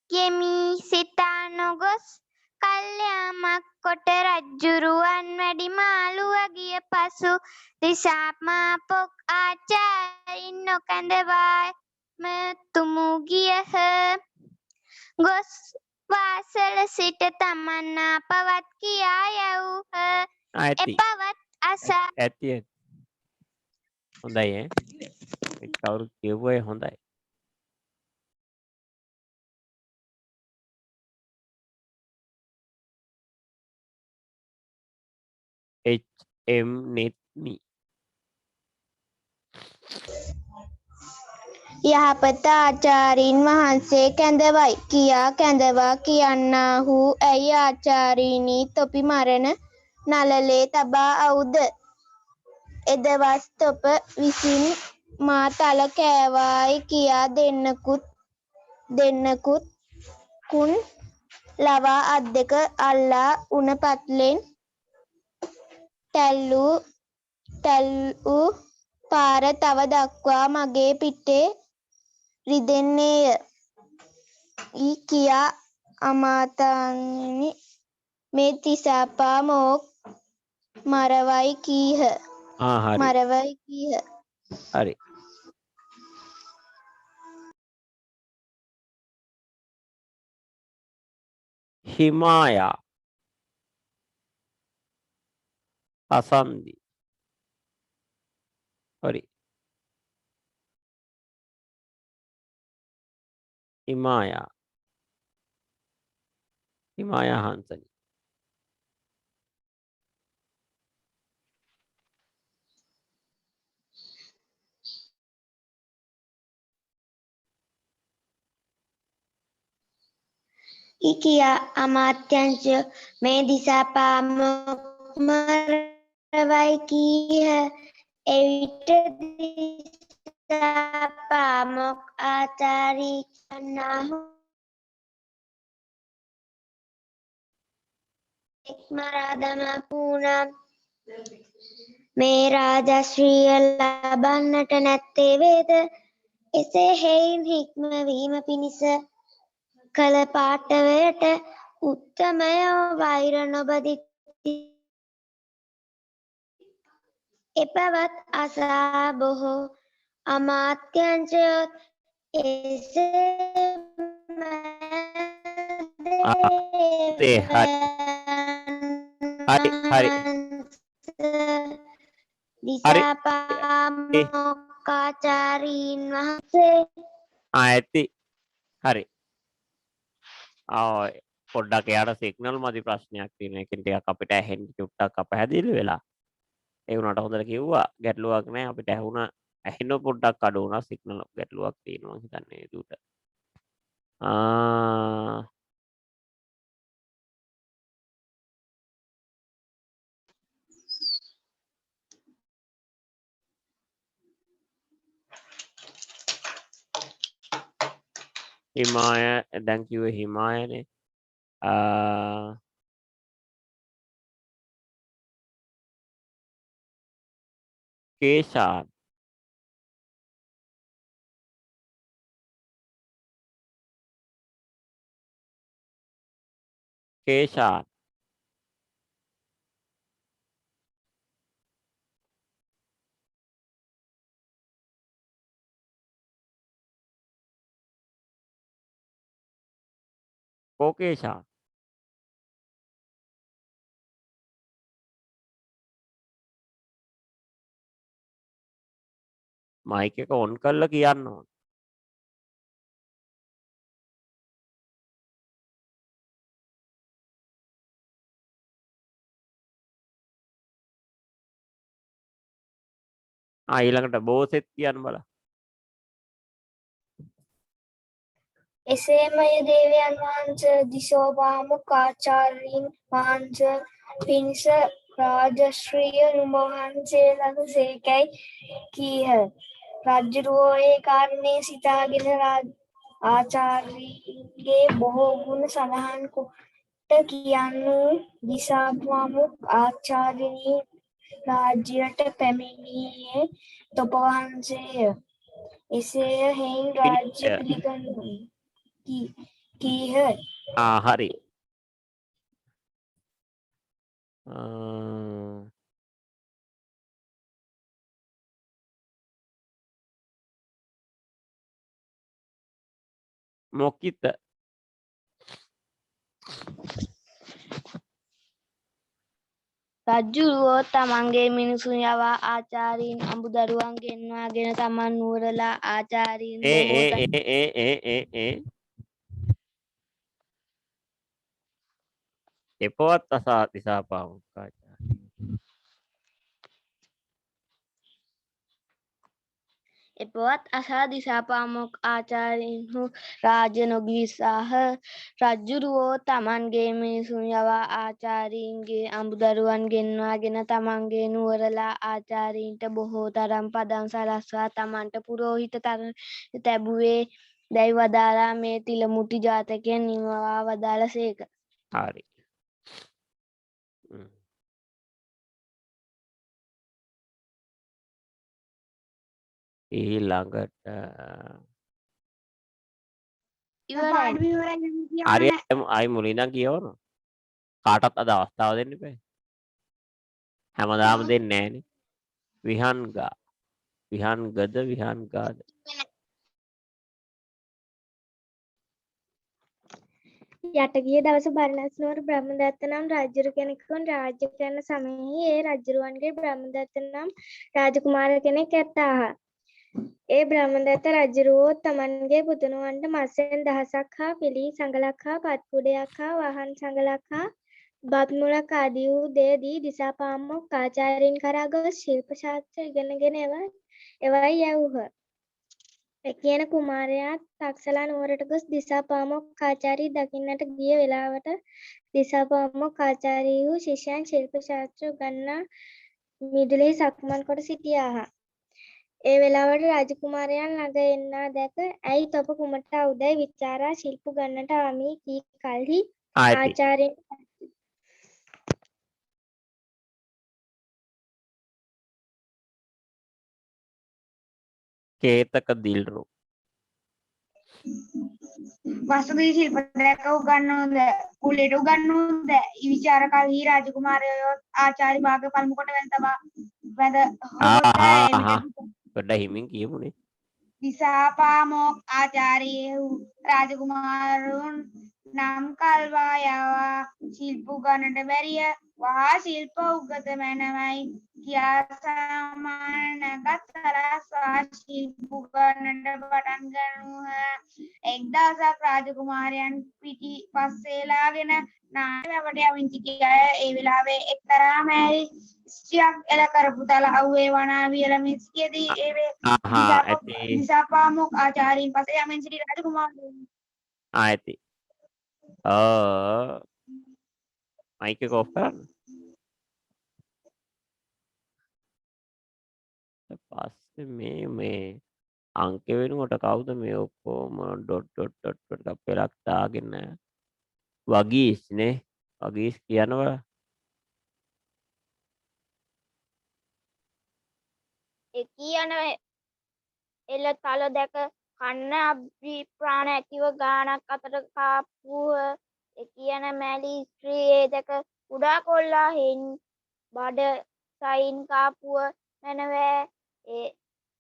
යෙමී සිතා නොගොස් කල්යාමක් කොට රජ්ජුරුවන් වැඩිමාළුව ගිය පසු දිසාපාමොක් ආචාර්යින් නොකැඳවාම තුමු ගියහ. ගොස් වාසල සිට තමන්නා පවත් කියා යැවූහ. එපවත් අසා ඇති හොඳයි ඈ. කවුරු කියුවා හොඳයි. HM netmi යහපත ආචාරීන් වහන්සේ කැඳවයි කියා කැඳවා කියන්නාහු ඇයි ආචාරීනි තොපි මරණ නළලේ තබා අවුද? එදවස් තොප විසින් මා තල කෑවායි කියා දෙන්නකුත් කුන් ලවා අත් දෙක අල්ලා උණ පත්ලෙන් තැල්වූ පාර තව දක්වා මගේ පිටේ රිදෙන්නේය කියා අමාත්‍යාණනි මේ තිසාපාමොක් මරවයි කීහ. හරි. හිමායා අසන්දි. හරි. හිමායා හංසනි. කියා අමාත්‍යංශ මේ දිසාපාමොක් මරවයි කීහ. එවිට දිසාපාමොක් ආචාර්ය කන්නාහු මරා දමපු නම් මේ රාජශ්‍රීය ලබන්නට නැත්තේ වේද? එසේ හෙයින් හික්මවීම පිණිස කළ පාඨවයට උත්තමයෝ වෛර නොබදිති. එපවත් අසා බොහෝ අමාත්‍යංශයෝත් දිසාපාමොක්කාචාරීන් වහන්සේ ඇති. හරි. පොඩ්ඩක් එයාට සිග්නල් මදි ප්‍රශ්නයක් තියෙන එකෙන් ටිකක් අපිට ඇහෙන්න චුට්ටක් අපහැදිලි වෙලා. ඒ වුණාට හොඳට කිව්වා. ගැටලුවක් නැහැ. අපිට ඇහෙන පොඩ්ඩක් අඩු වුණා. සිග්නල් ගැටලුවක් තියෙනවා හිතන්නේ ඒ දුට. හිමාය දැන් කිව්වේ හිමායනේ. කේෂාන් කේෂාන් කෝකේෂාන් මයික් එක ඔන් කරලා කියන්න ඕන. ඊළඟට බෝසෙත් කියන්න බලා. එසේමය දේවයන් වහන්සේ දිසෝපාමුක් ආචාර්යින් වහන්සේ පිණිස රාජශ්‍රීය නුඹවහන්සේ ළඟ සේකැයි කීහ. රජ්ජුරුවෝ ඒ කාරණේ සිතාගෙන ආචාර්යගේ බොහෝ ගුණ සඳහන් කොට කියන්නූ දිසාපාමුක් ආචාර්යනී රාජ්‍යයට පැමිණියේ තොපවහන්සේය. එසේය හෙයින් රාජ්‍ය පිළිගනු කීහ. හරි. මොකිත රජ්ජුරුවෝ තමන්ගේ මිනිසුන් යවා ආචාරීන් අඹුදරුවන් ගෙන්වාගෙන තමන් නුවරලා ආචාරීන් එපවත් අසා දිසාපාමුක්කාචාර්ය එපවත් අසා දිසාපාමොක් ආචාරීන්හු රාජ්‍ය නොගිවිසාහ. රජ්ජුරුවෝ තමන්ගේ මිනිසුන් යවා ආචාරීන්ගේ අඹුදරුවන් ගෙන්වාගෙන තමන්ගේ නුවරලා ආචාරීන්ට බොහෝ තරම් පදම් සලස්වා තමන්ට පුරෝහිත තැබුවේ දැයි වදාළා. මේ තිලමුටි ජාතකයෙන් නිමවා වදාළ සේක. හරි. ඊළඟට හරි අයි මුලින්දන් කියවන කාටත් අද අවස්ථාව දෙන්න බෑ. හැමදාම දෙන්නේ නෑනේ. විහංගා විහංගද විහංගාද යටගිය දවස බරණැස් නුවර බ්‍රහ්මදත්ත නම් රජුරු කෙනෙකුන් රාජ්‍ය කරන සමයෙහි ඒ රජුරුවන්ගේ බ්‍රහ්මදත්ත නම් රාජකුමාර කෙනෙක් ඇත්තාහ. ඒ බ්‍රහ්මදත්ත රජුරුවෝ තමන්ගේ පුතුණුවන්ට මත්ස්‍යයන් 1000ක් හා පිලි සඟලක් හා පත්කුඩයක් හා වහන් සඟලක් හා බත් මුලක් ආදී වූ දේ දී දිසාපාමොක් ආචාර්යින් කරා ගොස් ශිල්ප ශාස්ත්‍ර ඉගෙනගෙන එවයි යැවූහ. කියන කුමාරයා තක්සලා නුවරට ගොස් දිසාපාමොක් ආචාර්ය දකින්නට ගිය වෙලාවට දිසාපාමොක් ආචාර්ය වූ ශිෂ්‍යයන් ශිල්ප ශාස්ත්‍ර උගන්වා මිදුලෙහි සක්මන් කොට සිටියාහ. ඒ වෙලාවට රාජකුමාරයන් ළඟ එන්නා දැක ඇයි තොප කුමට අවුදැයි විචාරා ශිල්ප උගන්නට ආමි කී කල්හි ආචාර්යන් කේතක දිල්රු වස්තුවේ ශිල්ප දැක උගන්වනද කුලයට උගන්වනද විචාර කල්හි රාජකුමාරයෝ ආචාර්ය භාග පළමු කොට වැඳ තබා වැඳ පොඩ්ඩ හිමින් කියමුනේ. දිසාපාමොක් ආචාර්ය වූ රාජකුමාරුන් නම් කල්වා යවා ශිල්ප උගන්නට බැරිය වහා ශිල්ප උගත මැනවයි කියා සමානගත් සලස්වා ශිල්ප උගන්නට පටන් ගනූහ. එක් දවසක් රාජකුමාරයන් පිටි පස්සේලාගෙන නායකට යමින් සිටි අය ඒ වෙලාවේ එක්තරා මෑරි ස්ත්‍රියක් එල කරපු තල අව්වේ වනා වියල මිස්කියදී දිසාපාමොක් ආචාර්යින් පසේ යමින් සිටි රාජකුමාරයන් ඇති මයික එක ඔෆ් කරන්න. පස්සේ මේ අංක වෙනුවට කවුද මේ ඔක්කොම ඩොට් පෙරක් දාගෙන වගීස් නේ වගීස් කියනවා ඒ කියන එළ තල දැක කන්න අභිප්‍රාණ ඇතිව ගානක් අතට කාපුහ. ඒ කියන මැලි ස්ත්‍රියේ දැක කුඩා කොල්ලා හෙන් බඩ සයින් කාපුව මැනවෑ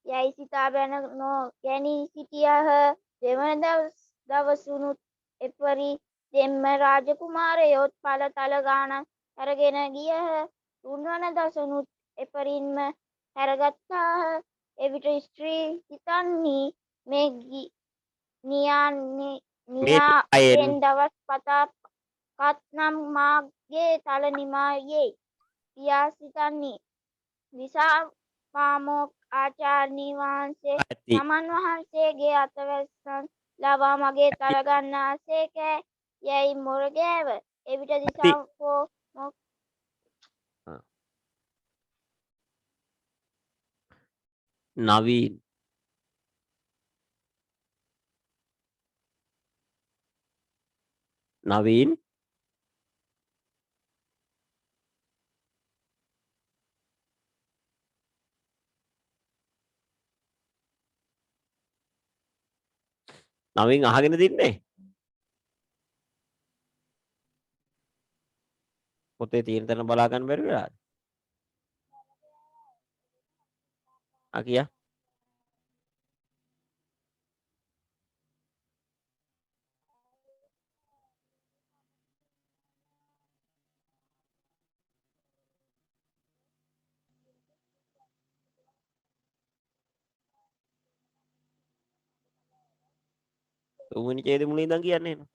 යැයි සිතා බැන නොගැනී සිටියහ. දෙවන දවසුනුත් එපරි දෙම්ම රාජකුමාරයොත් පල තල ගානක් අරගෙන ගියහ. තුන්වන දවසනුත් එපරින්ම හැරගත්තාහ. එවිට ස්ත්‍රී සිතන්නී මේ මේ නියායෙන් අයෙන් දවස් පතා කත්නම් මාගේ තල නිමා යෙයි කියා සිතන්නී. දිසාපාමොක් ආචාර්ය වහන්සේ ඇති තමන් වහන්සේගේ අතවැස්සන් ලවා මගේ තල ගන්නා සේකෑ යැයි මොරගෑව. එවිට ඇති දිසාපාමොක් නවීන් නවීන් නවීන් අහගෙන තින්නේ පොතේ තියෙන තැන බලා ගන්න බැරි වෙලාද? කියා තුන්වෙනි ඡේදෙ මුලින් ඉඳන් කියන්නේ එහෙනම්.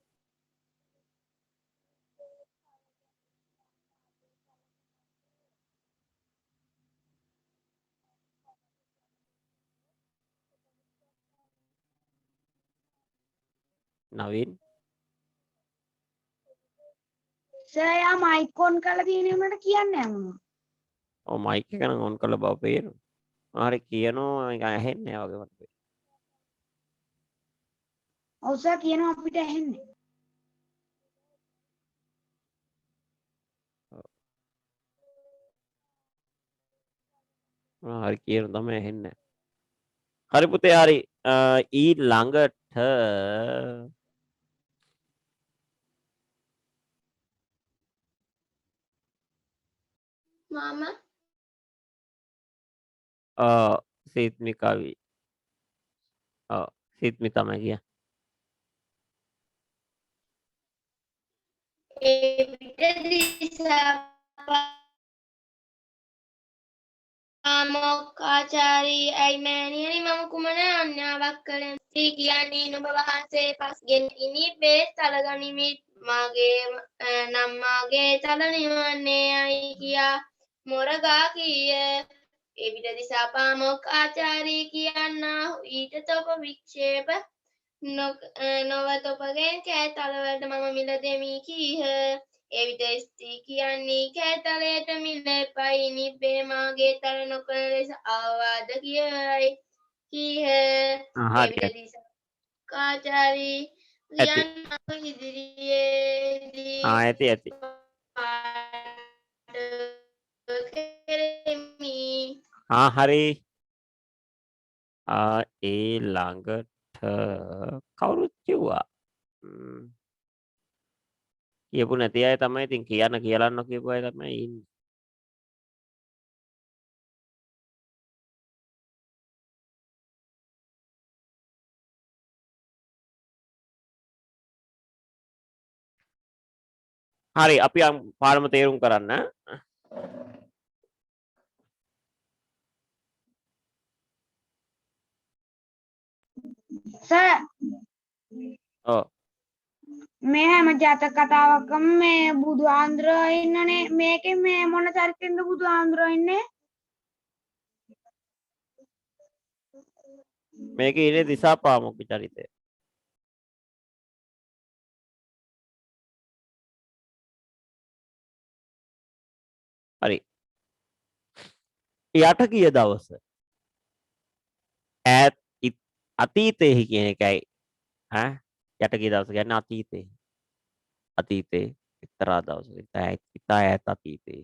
නවීන් සර් යා මයික් ඔන් කරලා තියෙන උනට කියන්නේ මොනවා? ඔව් මයික් එක නම් ඔන් කරලා බව පේනවා. හරි කියනවා ඒක ඇහෙන්නේ නැහැ වගේ මට. ඔව් සර් කියනවා අපිට ඇහෙන්නේ. හරි කියන තමයි ඇහෙන්නේ. හරි පුතේ හරි ඊළඟට මම සිත්මි කවි සිත්මි තමයි කියන්නේ. එවිට දිසාපාමොක්ආචාරී ඇයි මෑණියනි මම කුමන අන්‍යාවක් කළෙමි කියන්නේ නුඹ වහන්සේ පස්ගෙන් ඉනි බේ තලගනිමි මාගේ නම් මාගේ තල නිවන්නේ යයි කියා මොරගා කීය. එවිට දිසාපාමොක්ආචාරී කියන්නාහු ඊට තොප වික්ෂේප නොවතොපගෙන් කෑ තලවලට මම මිල දෙමි කීහ. එවිට ස්ත්‍රී කියන්නේ කෑ තලයට මිල එපයි නිබ්බේ මාගේ තල නොකළ ලෙස අවවාද කියයි කීහ. එවිට හරි දිසාපාමොක්ආචාරී ඇති කියන්නාහු ඉදිරියේදී ඇති පාඨ කෙරෙමි. හරි ඒ ළඟට කවුරුත් කිව්වා කියපු නැති අය තමයි ඉතින් කියන්න කියලා නොකියපු අය තමයි ඉන්නේ. හරි අපි පාඩම තේරුම් කරන්න. සර් ඔව් මේ හැම ජාතක කතාවකම මේ බුදුහාඳුරෝ ඉන්නනේ මේකේ මේ මොන චරිතෙන්ද බුදුහාඳුරෝ ඉන්නේ? මේකේ ඉන්නේ දිසාපාමොක් චරිතය. හරි යට ගිය දවස ඈත් අතීතයේ කියන එකයි යට ගිය දවස කියන්නේ අතීතයේ එක්තරා දවසක ඉතා ඈත අතීතයේ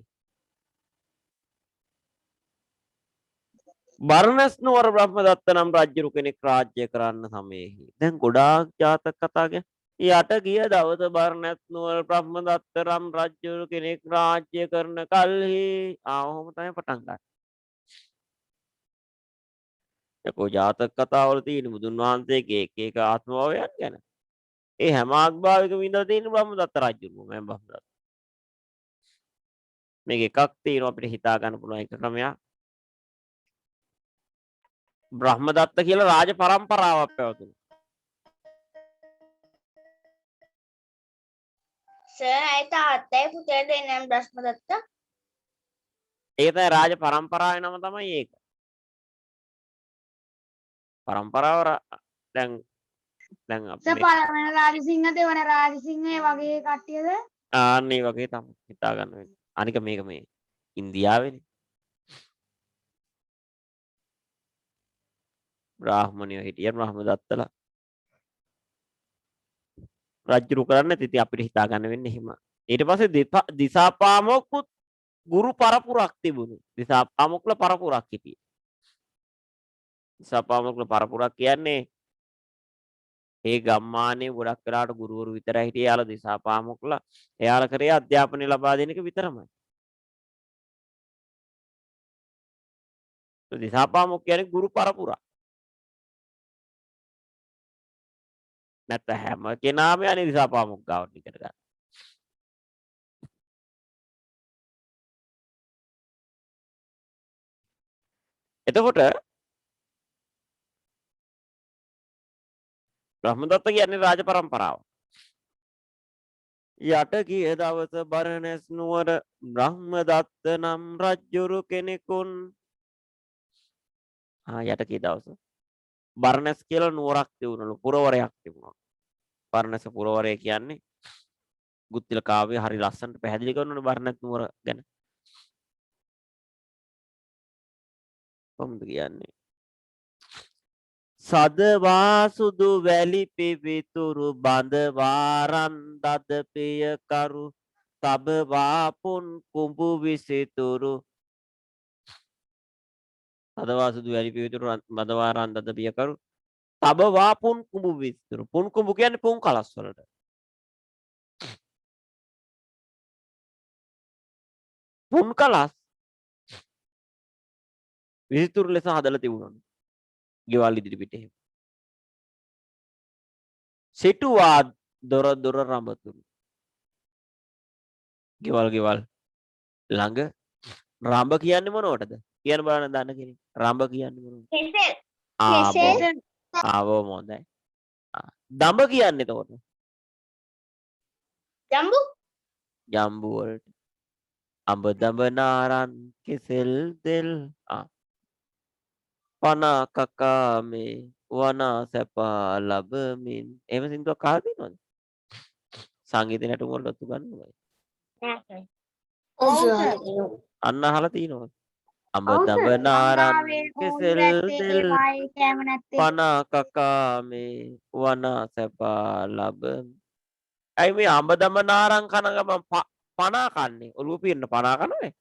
බරණැස් නුවර බ්‍රහ්මදත්ත නම් රජුරු කෙනෙක් රාජ්‍ය කරන්න සමයෙහි. දැන් ගොඩාක් ජාතක කතා ගැන යට ගිය දවස බරණැස් නුවර බ්‍රහ්මදත්ත නම් රජුරු කෙනෙක් රාජ්‍ය කරන කල්හි ඔහොම තමයි පටන් ගන්න. යකෝ ජාතක කතාවල තියෙන බුදුන් වහන්සේගේ එක එක ආත්මභාවයන් ගැන. ඒ හැම ආත්මභාවයකම ඉඳලා තියෙන බ්‍රහ්මදත්ත රජුරු මම බ්‍රහ්මදත්ත. මේක එකක් තියෙනවා අපිට හිතා ගන්න පුළුවන් එක ක්‍රමයක්. බ්‍රහ්මදත්ත කියලා රාජ පරම්පරාවක් පැවතුණා. සර් අය තාත්තයි පුතේ දෙන්නම් බ්‍රහ්මදත්ත. ඒක තමයි රාජ පරම්පරාවේ නම තමයි ඒක. පරම්පරාව දැන් සර් පළවෙනි රාජසිංහ දෙවන රාජසිංහ ඒ වගේ කට්ටියද? ආන්නේ වගේ තමයි හිතා ගන්න වෙන්නේ. අනික මේක මේ ඉන්දියාවේනේ. බ්‍රාහ්මණයෝ හිටිය බ්‍රහ්මදත්තලා. රජ්ජුරු කරන්නේ ඉතින් අපිට හිතා ගන්න වෙන්නේ එහෙම. ඊට පස්සේ දිසාපාමොක්කුත් ගුරු පරපුරක් තිබුණේ. දිසාපාමොක්ල පරපුරක් හිටියේ. දිසාපාමොක්ල පරපුරක් කියන්නේ ඒ ගම්මානේ ගොඩක් වෙලාට ගුරුවරු විතරයි හිටියේ. යාළ දිසාපාමොක්ලා එයාලා කරේ අධ්‍යාපනය ලබා දෙන එක විතරමයි. දිසාපාමොක් කියන්නේ ගුරු පරපුරක්. නැත්නම් හැම කෙනාම යන්නේ දිසාපාමොක් ගාවට ඉගෙන ගන්න. එතකොට බ්‍රහ්මදත්ත කියන්නේ රාජ පරම්පරාව. යට ගිය දවස බරණැස් නුවර බ්‍රහ්මදත්ත නම් රජ්ජුරු කෙනෙකුන් යට ගිය දවස බරණැස් කියලා නුවරක් තිබුණලු පුරවරයක් තිබුණා. බරණැස් පුරවරය කියන්නේ ගුත්තිල කාව්‍ය හරි ලස්සනට පැහැදිලි කරනවනේ බරණැස් නුවර ගැන. කොහොමද කියන්නේ? සදවා සුදු වැලි පිවිතුරු බඳවා රන් දද පිය කරු තබවා පුන් කුඹු විසිතුරු. සදවා සුදු වැලි පිවිතුරු බඳවා රන් දද පිය කරු තබවා පුන් කුඹු විසිතුරු. පුන් කුඹු කියන්නේ පුන් කලස් වලට. පුන් කලස් විසිතුරු ලෙස හදලා තිබුණා. ගෙවල් ඉදිරි පිටේ. සිටුවා දොර දොර රඹතුරු. ගෙවල් ළඟ රඹ කියන්නේ මොනවටද? කියන බලන්න දන්න කෙනෙක්. රඹ කියන්නේ මොනවද? කෙසෙල්. ආවෝ මොඳයි. දඹ කියන්නේ එතකොට? ජම්බු. ජම්බු වලට. අඹ දඹ නාරන් කෙසෙල් දෙල් පනා කකා මේ වනා සැපා ලබමින්. එහෙම සින්දුවක් අහලා තියෙනවද? සංගීත නැටුම් වල ඔත්තු ගන්නවද? අන්න අහලා තියෙනවද? අඹ දඹ නාරන් කෙසෙල් දෙල් පනා කකා මේ වනා සැපා ලබමින්. ඇයි මේ අඹ දඹ නාරන් කන ගමන් පනා කන්නේ? ඔළුව පිරෙන පනා කනනේ.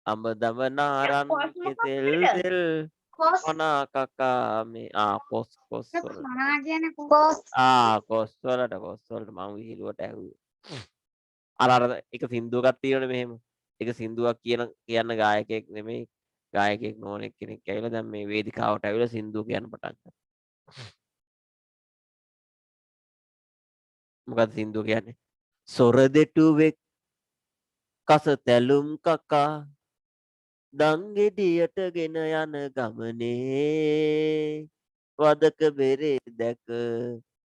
අඹ දඹ නාරන් කෙසෙල් දෙල් පනා කකා මේ කොස් වල. මනා කියන්නේ කොස්. කොස් වලට මම විහිළුවට ඇහුවේ. අර එක සින්දුවක්ක් තියෙනවනේ මෙහෙම. එක සින්දුවක් කියන්න ගායකයෙක් නෙමෙයි. ගායකයෙක් නොවන කෙනෙක් ඇවිල්ලා දැන් මේ වේදිකාවට ඇවිල්ලා සින්දුව කියන්න පටන් ගත්තා. මොකද සින්දුව කියන්නේ? සොර දෙටුවෙක් කස තැලුම් කකා දංගෙඩියටගෙන යන ගමනේ වදක බෙරේ දැක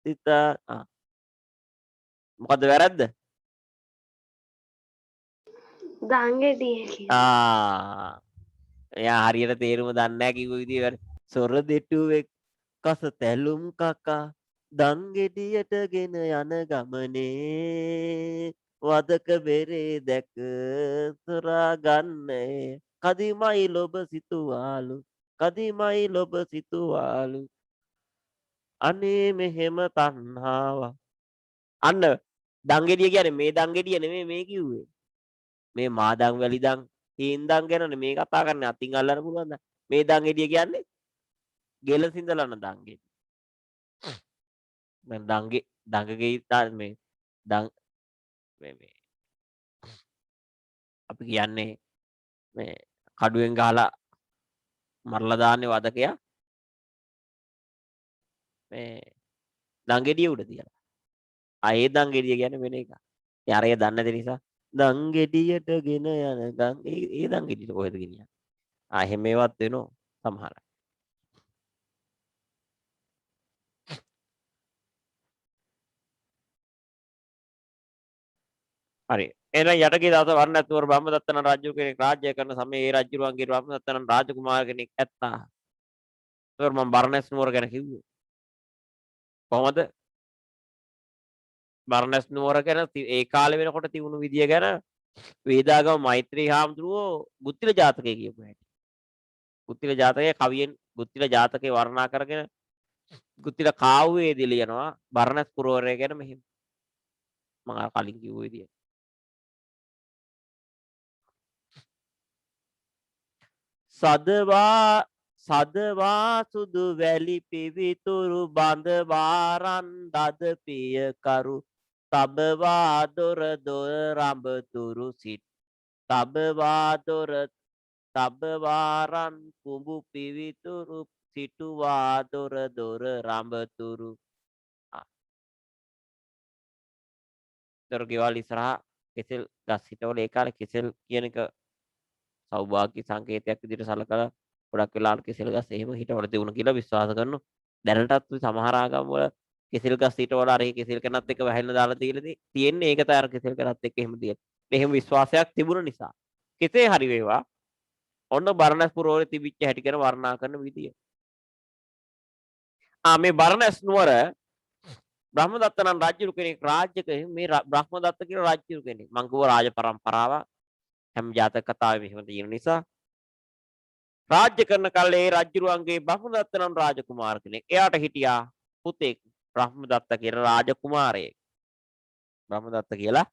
සිතා. මොකද වැරද්ද? ගංගෙඩිය. එයා හරියට තේරුම දන්නේ නැහැ කිව්ව විදිහ වැරදි. සොර දෙටුවෙක් කස තැලුම් කකා දංගෙඩියටගෙන යන ගමනේ වදක බෙරේ දැක සොරා ගන්නේ කදිමයි ලොබ සිතුවාලු අනේ මෙහෙම තණ්හාවක්. අන්න දංගෙඩිය කියන්නේ මේ දංගෙඩිය නෙමෙයි මේ කිව්වේ. මේ මාදන් වැලිදන් තීන්දන් ගැන මේ කතා කරන්නේ අතින් අල්ලන්න පුළුවන්ද? මේ දන් ගෙඩිය කියන්නේ ගෙල සිඳලන දන් ගෙඩිය. දැන් දඟගේ මේ දන් මේ අපි කියන්නේ මේ කඩුවෙන් ගහලා මරලා දාන්නේ වදකයා මේ දන් ගෙඩිය උඩ තියලා. ඒ දන් ගෙඩිය කියන්නේ වෙන එකක්. ඒ අරය දන්නේ නැති නිසා දන් ගෙඩියට ගෙන යන ගම් ඒ දන් ගෙඩියට කොහෙද ගෙනියන්නේ? එහෙම ඒවත් වෙනවා සමහර අය. හරි. එහෙනම් යටගේ දවස වර්ණත්වර බ්‍රහ්මදත්තන රාජ්‍ය කෙනෙක් රාජ්‍ය කරන සමයේ ඒ රජුරුවන්ගේ බ්‍රහ්මදත්තන රාජකුමාර කෙනෙක් ඇත්තා. ඒතර මම බර්ණස් නුවර ගැන කිව්වේ. කොහොමද? බර්ණස් නුවර ගැන ඒ කාලේ වෙනකොට තිබුණු විදිය ගැන වේදාගම මෛත්‍රී හාමුදුරුවෝ ගුත්තිල ජාතකය කියපු හැටි. ගුත්තිල ජාතකයේ කවියෙන් ගුත්තිල ජාතකේ වර්ණනා කරගෙන ගුත්තිල කාව්‍යයේදී ලියනවා බර්ණස් පුරවරය ගැන මෙහෙම. මම කලින් කිව්ව විදියට. සදවා සුදු වැලි පිවිතුරු බඳ වාරන් දද පිය කරු තබවා දොර රඹතුරු සිට තබවාරන් කුඹු පිවිතුරු සිටුවා දොර රඹතුරු. දොර ගෙවල් ඉස්සරහා කෙසෙල් ගස් හිටවල ඒ කාලේ කෙසෙල් කියන එක සෞභාග්‍ය සංකේතයක් විදිහට සලකලා ගොඩක් වෙලාවට කෙසෙල් ගස් එහෙම හිටවල තිබුණා කියලා විශ්වාස කරනවා. දැනටත් සමහර ආගම් වල කෙසෙල් ගස් හිටවල අර කෙසෙල් කනත් එක්ක වැහෙන්න දාලා තියෙන්නේ ඒක තමයි අර කෙසෙල් කනත් එක්ක එහෙම තියෙන්නේ. මෙහෙම විශ්වාසයක් තිබුණ නිසා. කෙසේ හරි වේවා ඔන්න බර්ණස් පුරවරේ තිබිච්ච හැටි ගැන වර්ණනා කරන විදිය. මේ බර්ණස් නුවර බ්‍රහ්මදත්ත නම් රාජ්‍යරු කෙනෙක් රාජ්‍ය කෙනෙක් මේ බ්‍රහ්මදත්ත කියන රාජ්‍යරු කෙනෙක්. මං කිව්වා රාජ පරම්පරාව හැම ජාතක කතාවෙම එහෙම තියෙන නිසා රාජ්‍ය කරන කල් ඒ රජුරුවන්ගේ බ්‍රහ්මදත්ත නම් රාජකුමාර කෙනෙක්. එයාට හිටියා පුතෙක් බ්‍රහ්මදත්ත කියලා රාජකුමාරයෙක්. බ්‍රහ්මදත්ත කියලා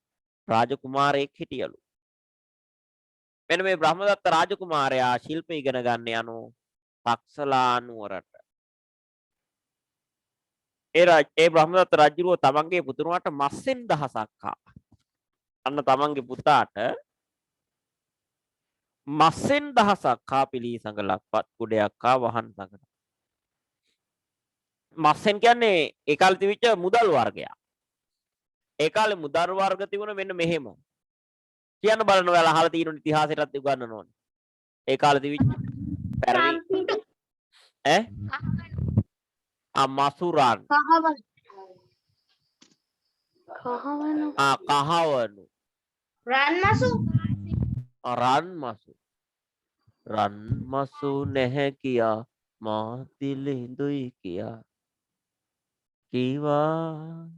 රාජකුමාරයෙක් හිටියලු. මෙන්න මේ බ්‍රහ්මදත්ත රාජකුමාරයා ශිල්ප ඉගෙන ගන්න යනු තක්සලා නුවරට. ඒ බ්‍රහ්මදත්ත රජුරුව තමන්ගේ පුතුණුවට මස්සෙන් දහසක් අන්න තමන්ගේ පුතාට මස්සෙන් දහසක් පිලී සඟලක්පත් කුඩයක් වහන් සඟල. මස්සෙන් කියන්නේ ඒ කාලේ තිබිච්ච මුදල් වර්ගයක්. ඒ කාලේ මුදල් වර්ග තිබුණ මෙන්න මෙහෙම. කියන්න බලන්න ඔයාලා අහලා තියෙන ඉතිහාසයටත් උගන්වන්න ඕනේ. ඒ කාලේ තිබිච්ච පැරණි මසුරන් කහවණු රන්මසු නැහැ කියා මාතිලිඳුයි කියා කීවා.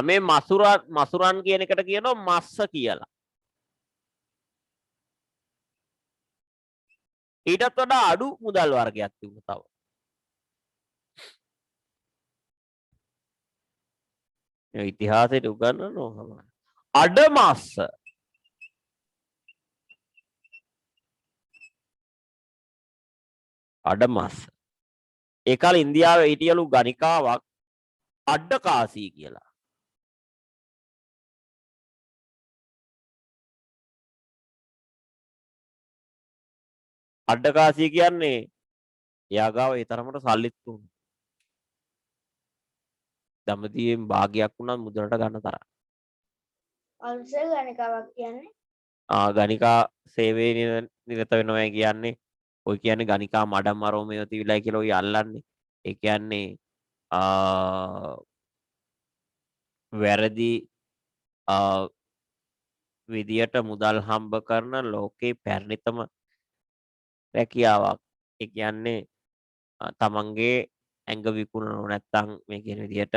මේ මසුරන් කියන එකට කියනවා මස්ස කියලා. ඊටත් වඩා අඩු මුදල් වර්ගයක් තිබුණා තව. ඒ ඉතිහාසයට උගන්වනවා. අඩමස්ස. අඩමස්ස. ඒ කාලේ ඉන්දියාවේ හිටියලු ගණිකාවක් අඩකාසී කියලා. අඩකාසිය කියන්නේ එයාගාව ඒ තරමට සල්ලිත් වුණා. දඹදිවෙන් භාගයක් වුණා මුදලට ගන්න තරම්. අල්සේ ගණිකාවක් කියන්නේ ගණිකා සේවයේ නිරත වෙනවා කියන්නේ ඔය කියන්නේ ගණිකා මඩම් අරෝමේ තිවිලයි කියලා ඔය අල්ලන්නේ. ඒ කියන්නේ වැරදි විදියට මුදල් හම්බ කරන ලෝකේ පැරණිතම රැකියාවක්. ඒ කියන්නේ තමන්ගේ ඇඟ විකුණනව නැත්තම් මේ කියන විදිහට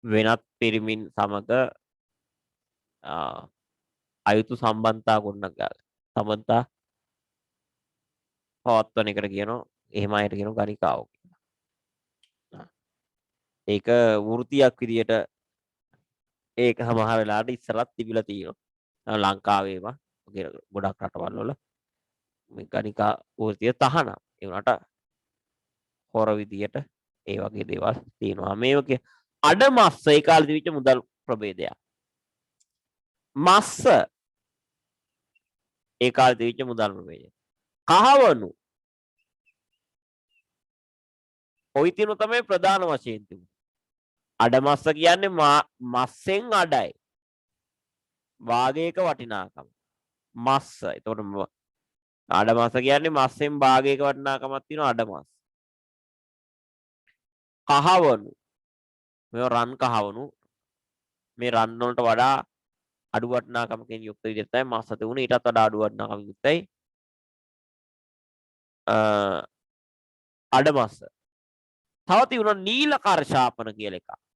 වෙනත් පිරිමින් සමග අයුතු සම්බන්ධතා ගොඩනගා සම්බන්ධතා පවත්වන එකට කියනවා. එහෙම අයට කියනවා ගණිකාව කියලා. ඒක වෘත්තියක් විදියට ඒක සමහර වෙලාවට ඉස්සරත් තිබිලා තියෙනවා. ලංකාවේම ගොඩක් රටවල් වල මේ ගණිකා වෘත්තිය තහනම්. ඒ වුණාට හොර විදියට ඒ වගේ දේවල් තියෙනවා. මේක අඩ මස්ස ඒ කාලේ තිබිච්ච මුදල් ප්‍රභේදයක්. මස්ස ඒ කාලේ තිබිච්ච මුදල් ප්‍රභේදයක්. කහවණු ඔය තිනු තමයි ප්‍රධාන වශයෙන් තිබුණේ. අඩ මස්ස කියන්නේ මස්සෙන් අඩයි. භාගයක වටිනාකම. මස්ස. එතකොට අඩ මස්ස කියන්නේ මස්සෙන් භාගයක වටිනාකමක් තියෙන අඩ මස්ස. කහවණු මේ රන් කහවණු මේ රන් වලට වඩා අඩු වටිනාකමකින් යුක්ත විදිහට තමයි මස්ස තිබුණේ. ඊටත් වඩා අඩු වටිනාකමකින් යුක්තයි අඩ මස්ස. තව තිබුණා නීල කර්ෂාපන කියලා එකක්.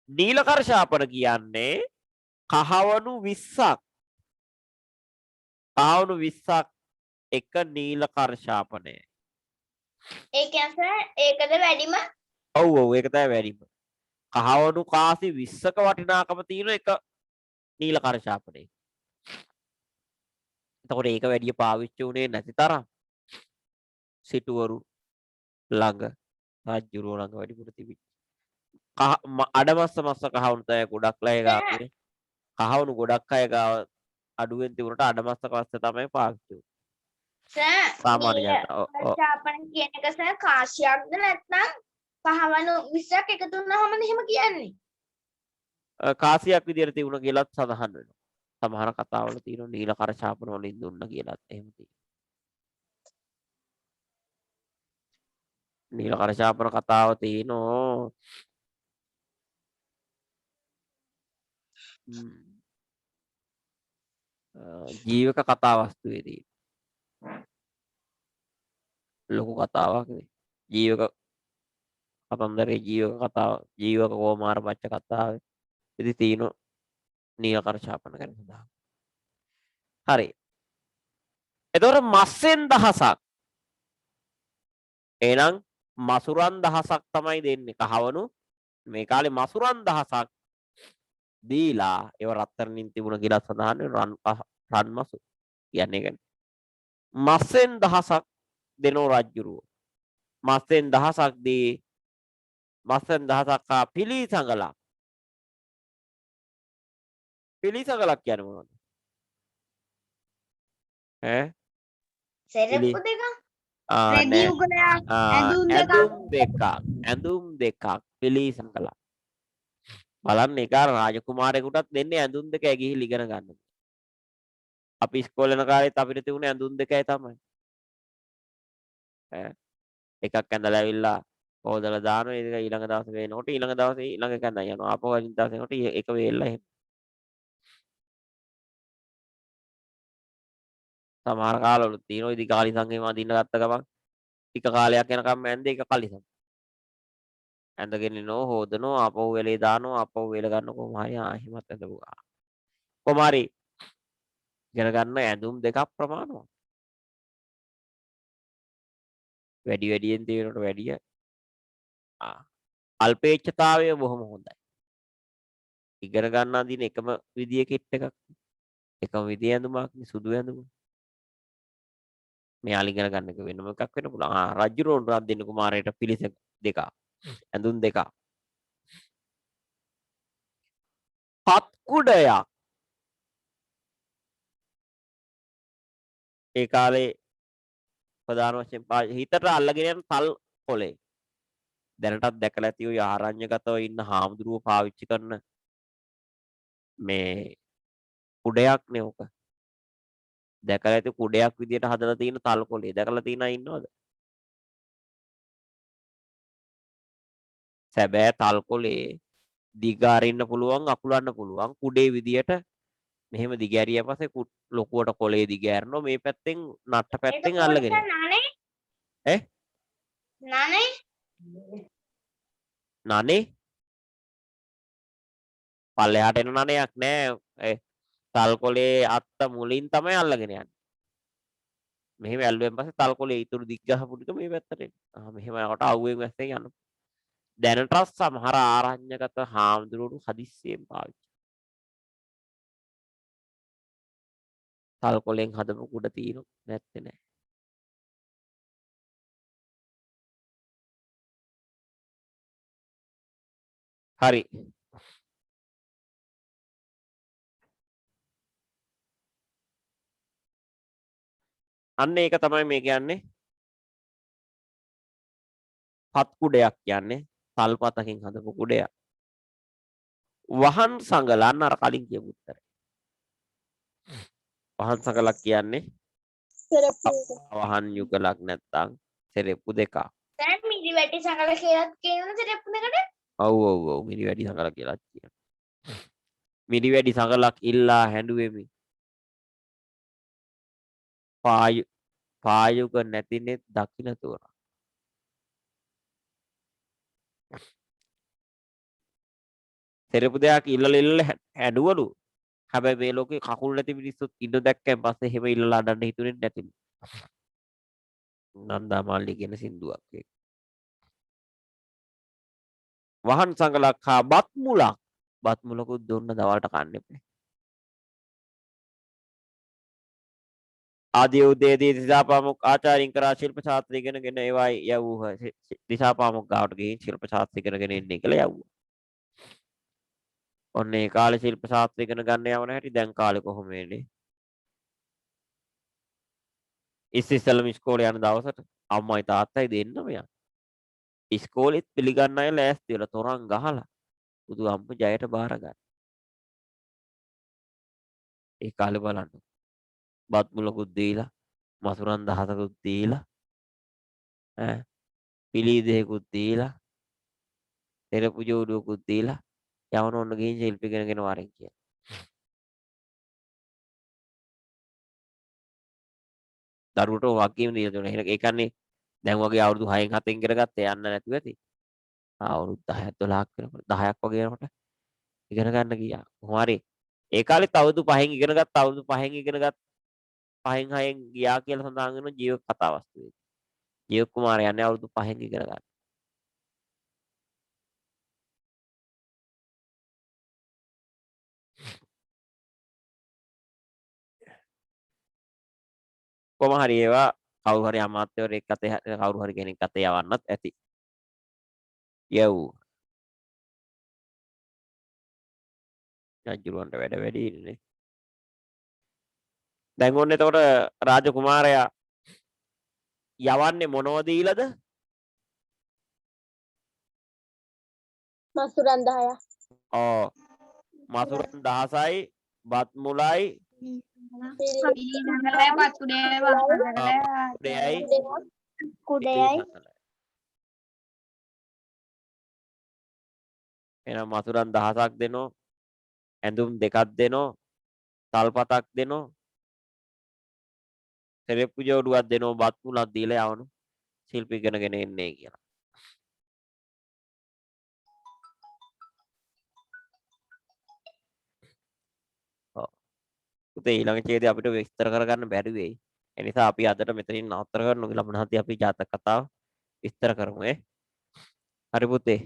නීල කර්ෂාපන කියන්නේ කහවණු 20ක්. කහවණු 20ක් එක නීල කර්ෂාපනය. ඒ කියන්නේ ඒකද වැඩිම? ඔව් ඔව් ඒක තමයි වැඩිම. කහවණු කාසි 20ක වටිනාකම තියෙන එක නීල කර්ෂාපනය. එතකොට ඒක වැඩි පාවිච්චි උනේ නැති තරම් සිටුවරු ළඟ රජුරුව ළඟ වැඩිපුර තිබිච්ච. අඩමස්ස මස්ස කහවණු තමයි ගොඩක් අය ගාවේ. කහවණු ගොඩක් අය ගාව අඩුවෙන් තිබුණට අඩමස්ස කස්ස තමයි පාවිච්චි උනේ. සාමාන්‍ය ජනතාව. කර්ෂාපන කියන එක සර් කාසියක්ද නැත්නම් කහවණු 20ක් එකතු වුණාම එහෙම කියන්නේ? කාසියක් විදියට තිබුණ කියලාත් සඳහන් වෙනවා. සමහර කතාවල තියෙනවා නීල කර්ෂාපන වලින් දුන්න කියලාත් එහෙම තියෙනවා. නීල කර්ෂාපන කතාව තියෙනවා. ජීවක කතා වස්තුවේදී ලොකු කතාවක් නේ. ජීවක කතන්දරේ ජීවක කතාව ජීවක කෝමාර පච්ච කතාවේ ඉතින් තියෙනවා නීල කර්ෂාපන ගැන සඳහන්. හරි. එතකොට මස්සෙන් දහසක්. එහෙනම් මසුරන් දහසක් තමයි දෙන්නේ කහවණු. මේ කාලේ මසුරන් දහසක් දීලා ඒව රත්තරන්ින් තිබුණ කියලා සඳහන් රන් මසු කියන්නේ ඒකනේ. මස්සෙන් දහසක් දෙනෝ රජුරුව. මස්සෙන් දහසක් දී මස්සෙන් දහසක් පිළිසඟලක්. පිළිසඟලක් කියන්නේ මොනවද? සෙරප්පු දෙක? රෙදි උගලයක් ඇඳුම් දෙකක් පිළිසඟලක්. බලන්න ඒක රාජකුමාරයෙකුටත් දෙන්නේ ඇඳුම් දෙක ගිහිල් ඉගෙන ගන්න. අපි ඉස්කෝලේ යන කාලේත් අපිට තිබුණේ ඇඳුම් දෙකයි තමයි. එකක් ඇඳලා ඇවිල්ලා හොදලා දානවා. ඒක ඊළඟ දවසේ වෙනකොට ඊළඟ දවසේ ඊළඟ එක ඇඳලා යනවා. ආපහු අනිත් දවසේ කොට එක වේල්ලා එහෙම. සමහර කාලවල තියෙනවා ඉතින් කාලි සංගේම අඳින්න ගත්ත ගමන් ටික කාලයක් යනකම් ඇඳේ එක කලිසම්. ඇඳගෙන ඉනෝ හොදනෝ ආපහු වෙලේ දානවා ආපහු වෙල ගන්න කොහොම හරි එහෙමත් ඇඳපුවා. කොහොම හරි ඉගෙන ගන්න ඇඳුම් දෙකක් ප්‍රමාණවත්. වැඩි වැඩියෙන් තියෙනට වැඩිය අල්පේච්ඡතාවය බොහොම හොඳයි. ඉගෙන ගන්න අදින එකම විදිය කිට් එකක්. එකම විදිය ඇඳුමක් සුදු ඇඳුම. මේ අලිගෙන ගන්න එක වෙනම එකක් වෙන්න පුළුවන්. රජුරෝන් රන් දෙන්න කුමාරයට පිළිස දෙකක්. ඇඳුම් දෙකක්. පත් කුඩයක්. ඒ කාලේ ප්‍රධාන වශයෙන් හිතට අල්ලගෙන යන තල් කොලේ. දැනටත් දැකලා ඇති ඔය ආරණ්‍යගතව ඉන්න හාමුදුරුවෝ පාවිච්චි කරන මේ කුඩයක් නේ ඔක. දැකලා ඇති කුඩයක් විදියට හදලා තියෙන තල් කොලේ. දැකලා තියෙන අය ඉන්නවද? සැබෑ තල් කොලේ දිග අරින්න පුළුවන් අකුලන්න පුළුවන් කුඩේ විදියට මෙහෙම දිග ඇරියා පස්සේ ලොකුවට කොලේ දිග ඇරනවා මේ පැත්තෙන් නට්ට පැත්තෙන් අල්ලගෙන ඈ නනේ පල්ලෙහාට එන නනයක් නෑ තල් කොලේ අත්ත මුලින් තමයි අල්ලගෙන යන්නේ මෙහෙම ඇල්ලුවෙන් පස්සේ තල්කොලේ ඉතුරු දිග් ගහපු ටික මේ පැත්තට එනවා. මෙහෙම යනකොට අවුවෙන් වැස්සෙන් යනවා. දැනට සමහර ආරණ්‍යගත හාමුදුරුවෝ හදිස්සියෙන් පාවිච්චි. තල්කොලෙන් හදපු කුඩ තියෙනවා නැත්තේ නෑ. හරි. අන්න ඒක තමයි මේ කියන්නේ. පත් කුඩයක් කියන්නේ තල්පතකින් හදපු කුඩයක්. වහන් සංගලන් අර කලින් කියපු උත්තරේ. වහන් සංගලක් කියන්නේ වහන් යුගලක් නැත්තම් සෙරෙප්පු දෙකක්. දැන් මිරි වැටි සංගල කියලාත් කියනවා සෙරෙප්පු දෙකට. ඔව් මිරි වැඩි සංගලක් කියලා කියනවා. මිරි වැඩි සංගලක් ඉල්ලා හැඬුවෙමි. පායුක නැතිනෙත් දකින්න තෝරා. සෙරෙප්පු දෙකක් ඉල්ලලා හැඬුවලු. හැබැයි මේ ලෝකේ කකුල් නැති මිනිස්සුත් ඉන්න දැක්කන් පස්සේ එහෙම ඉල්ලලා අඬන්න හිතුනේ නැතිලු. නන්දා මාල්ලි කියන සින්දුවක් ඒක. වහන් සංගලක් හා බත් මුලකුත් දුන්න දවල්ට කන්න එපා. ආදී උදේදී දිසාපාමුක් ආචාර්යින් කරා ශිල්ප ශාස්ත්‍ර ඉගෙනගෙන ඒවයි යවූහ. දිසාපාමුක් ගාවට ගිහින් ශිල්ප ශාස්ත්‍ර ඉගෙනගෙන ඉන්නේ කියලා යවුවා. ඔන්න ඒ කාලේ ශිල්ප ශාස්ත්‍ර ඉගෙන ගන්න යවන හැටි දැන් කාලේ කොහොම වෙන්නේ? ඉස්සෙල්ලාම ඉස්කෝලේ යන දවසට අම්මයි තාත්තයි දෙන්නම යන. ඉස්කෝලෙත් පිළිගන්න අය ලෑස්ති වෙලා තොරන් ගහලා බුදු අම්ම ජයට බාර ගන්න. ඒ කාලේ බලන්න. බත් මුලකුත් දීලා, මසුරන් 10කුත් දීලා, පිලි දෙකකුත් දීලා, තෙරපු ජෝඩුවකුත් දීලා යවන ඔන්න ගිහින් ශිල්ප ඉගෙනගෙන වරෙන් කියන. දරුවට වගකීම් දීලා තියෙනවා. ඒ කියන්නේ දැන් වගේ අවුරුදු 6න් 7න් ඉගෙන ගත්ත යන්න නැතුව ඇති. අවුරුදු 10ක් 12ක් වෙනකොට 10ක් වගේ වෙනකොට ඉගෙන ගන්න ගියා. කොහොම හරි ඒ කාලෙත් අවුරුදු 5න් ඉගෙන ගත්ත අවුරුදු 5න් ඉගෙන ගත්ත 5න් 6න් ගියා කියලා සඳහන් වෙන ජීවක කතා වස්තුවේ. ජීවක කුමාරයා යන්නේ අවුරුදු 5න් ඉගෙන ගන්න. කොහොම හරි ඒවා කවුරු හරි අමාත්‍යවරයෙක් අතේ කවුරු හරි කෙනෙක් අතේ යවන්නත් ඇති. යව්. රජුරවන්ට වැඩ වැඩි ඉන්නේ. දැන් ඔන්න එතකොට රාජකුමාරයා යවන්නේ මොනව දීලාද? මසුරන් 10ක්. ඔව්. මසුරන් 16යි, බත් මුලයි, කුඩයයි එහෙනම් මසුරන් 10ක් දෙනෝ, ඇඳුම් 2ක් දෙනෝ, තල්පතක් දෙනෝ, සෙරෙප්පු ජෝඩුවක් දෙනෝ, බත් මුලක් දීලා යවනු ශිල්ප ඉගෙනගෙන එන්නේ කියලා. පුතේ ඊළඟ ඡේදය අපිට විස්තර කරගන්න බැරි වෙයි. ඒ නිසා අපි අදට මෙතනින් නතර කරනවා. ඊළඟ මොනවද අපි ජාතක කතාව විස්තර කරමු ඈ. හරි පුතේ.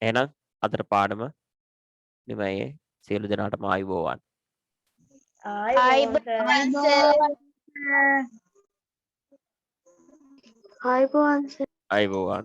එහෙනම් අදට පාඩම නිමයි. සියලු දෙනාටම ආයුබෝවන්. ආයුබෝවන්. ආයුබෝවන්.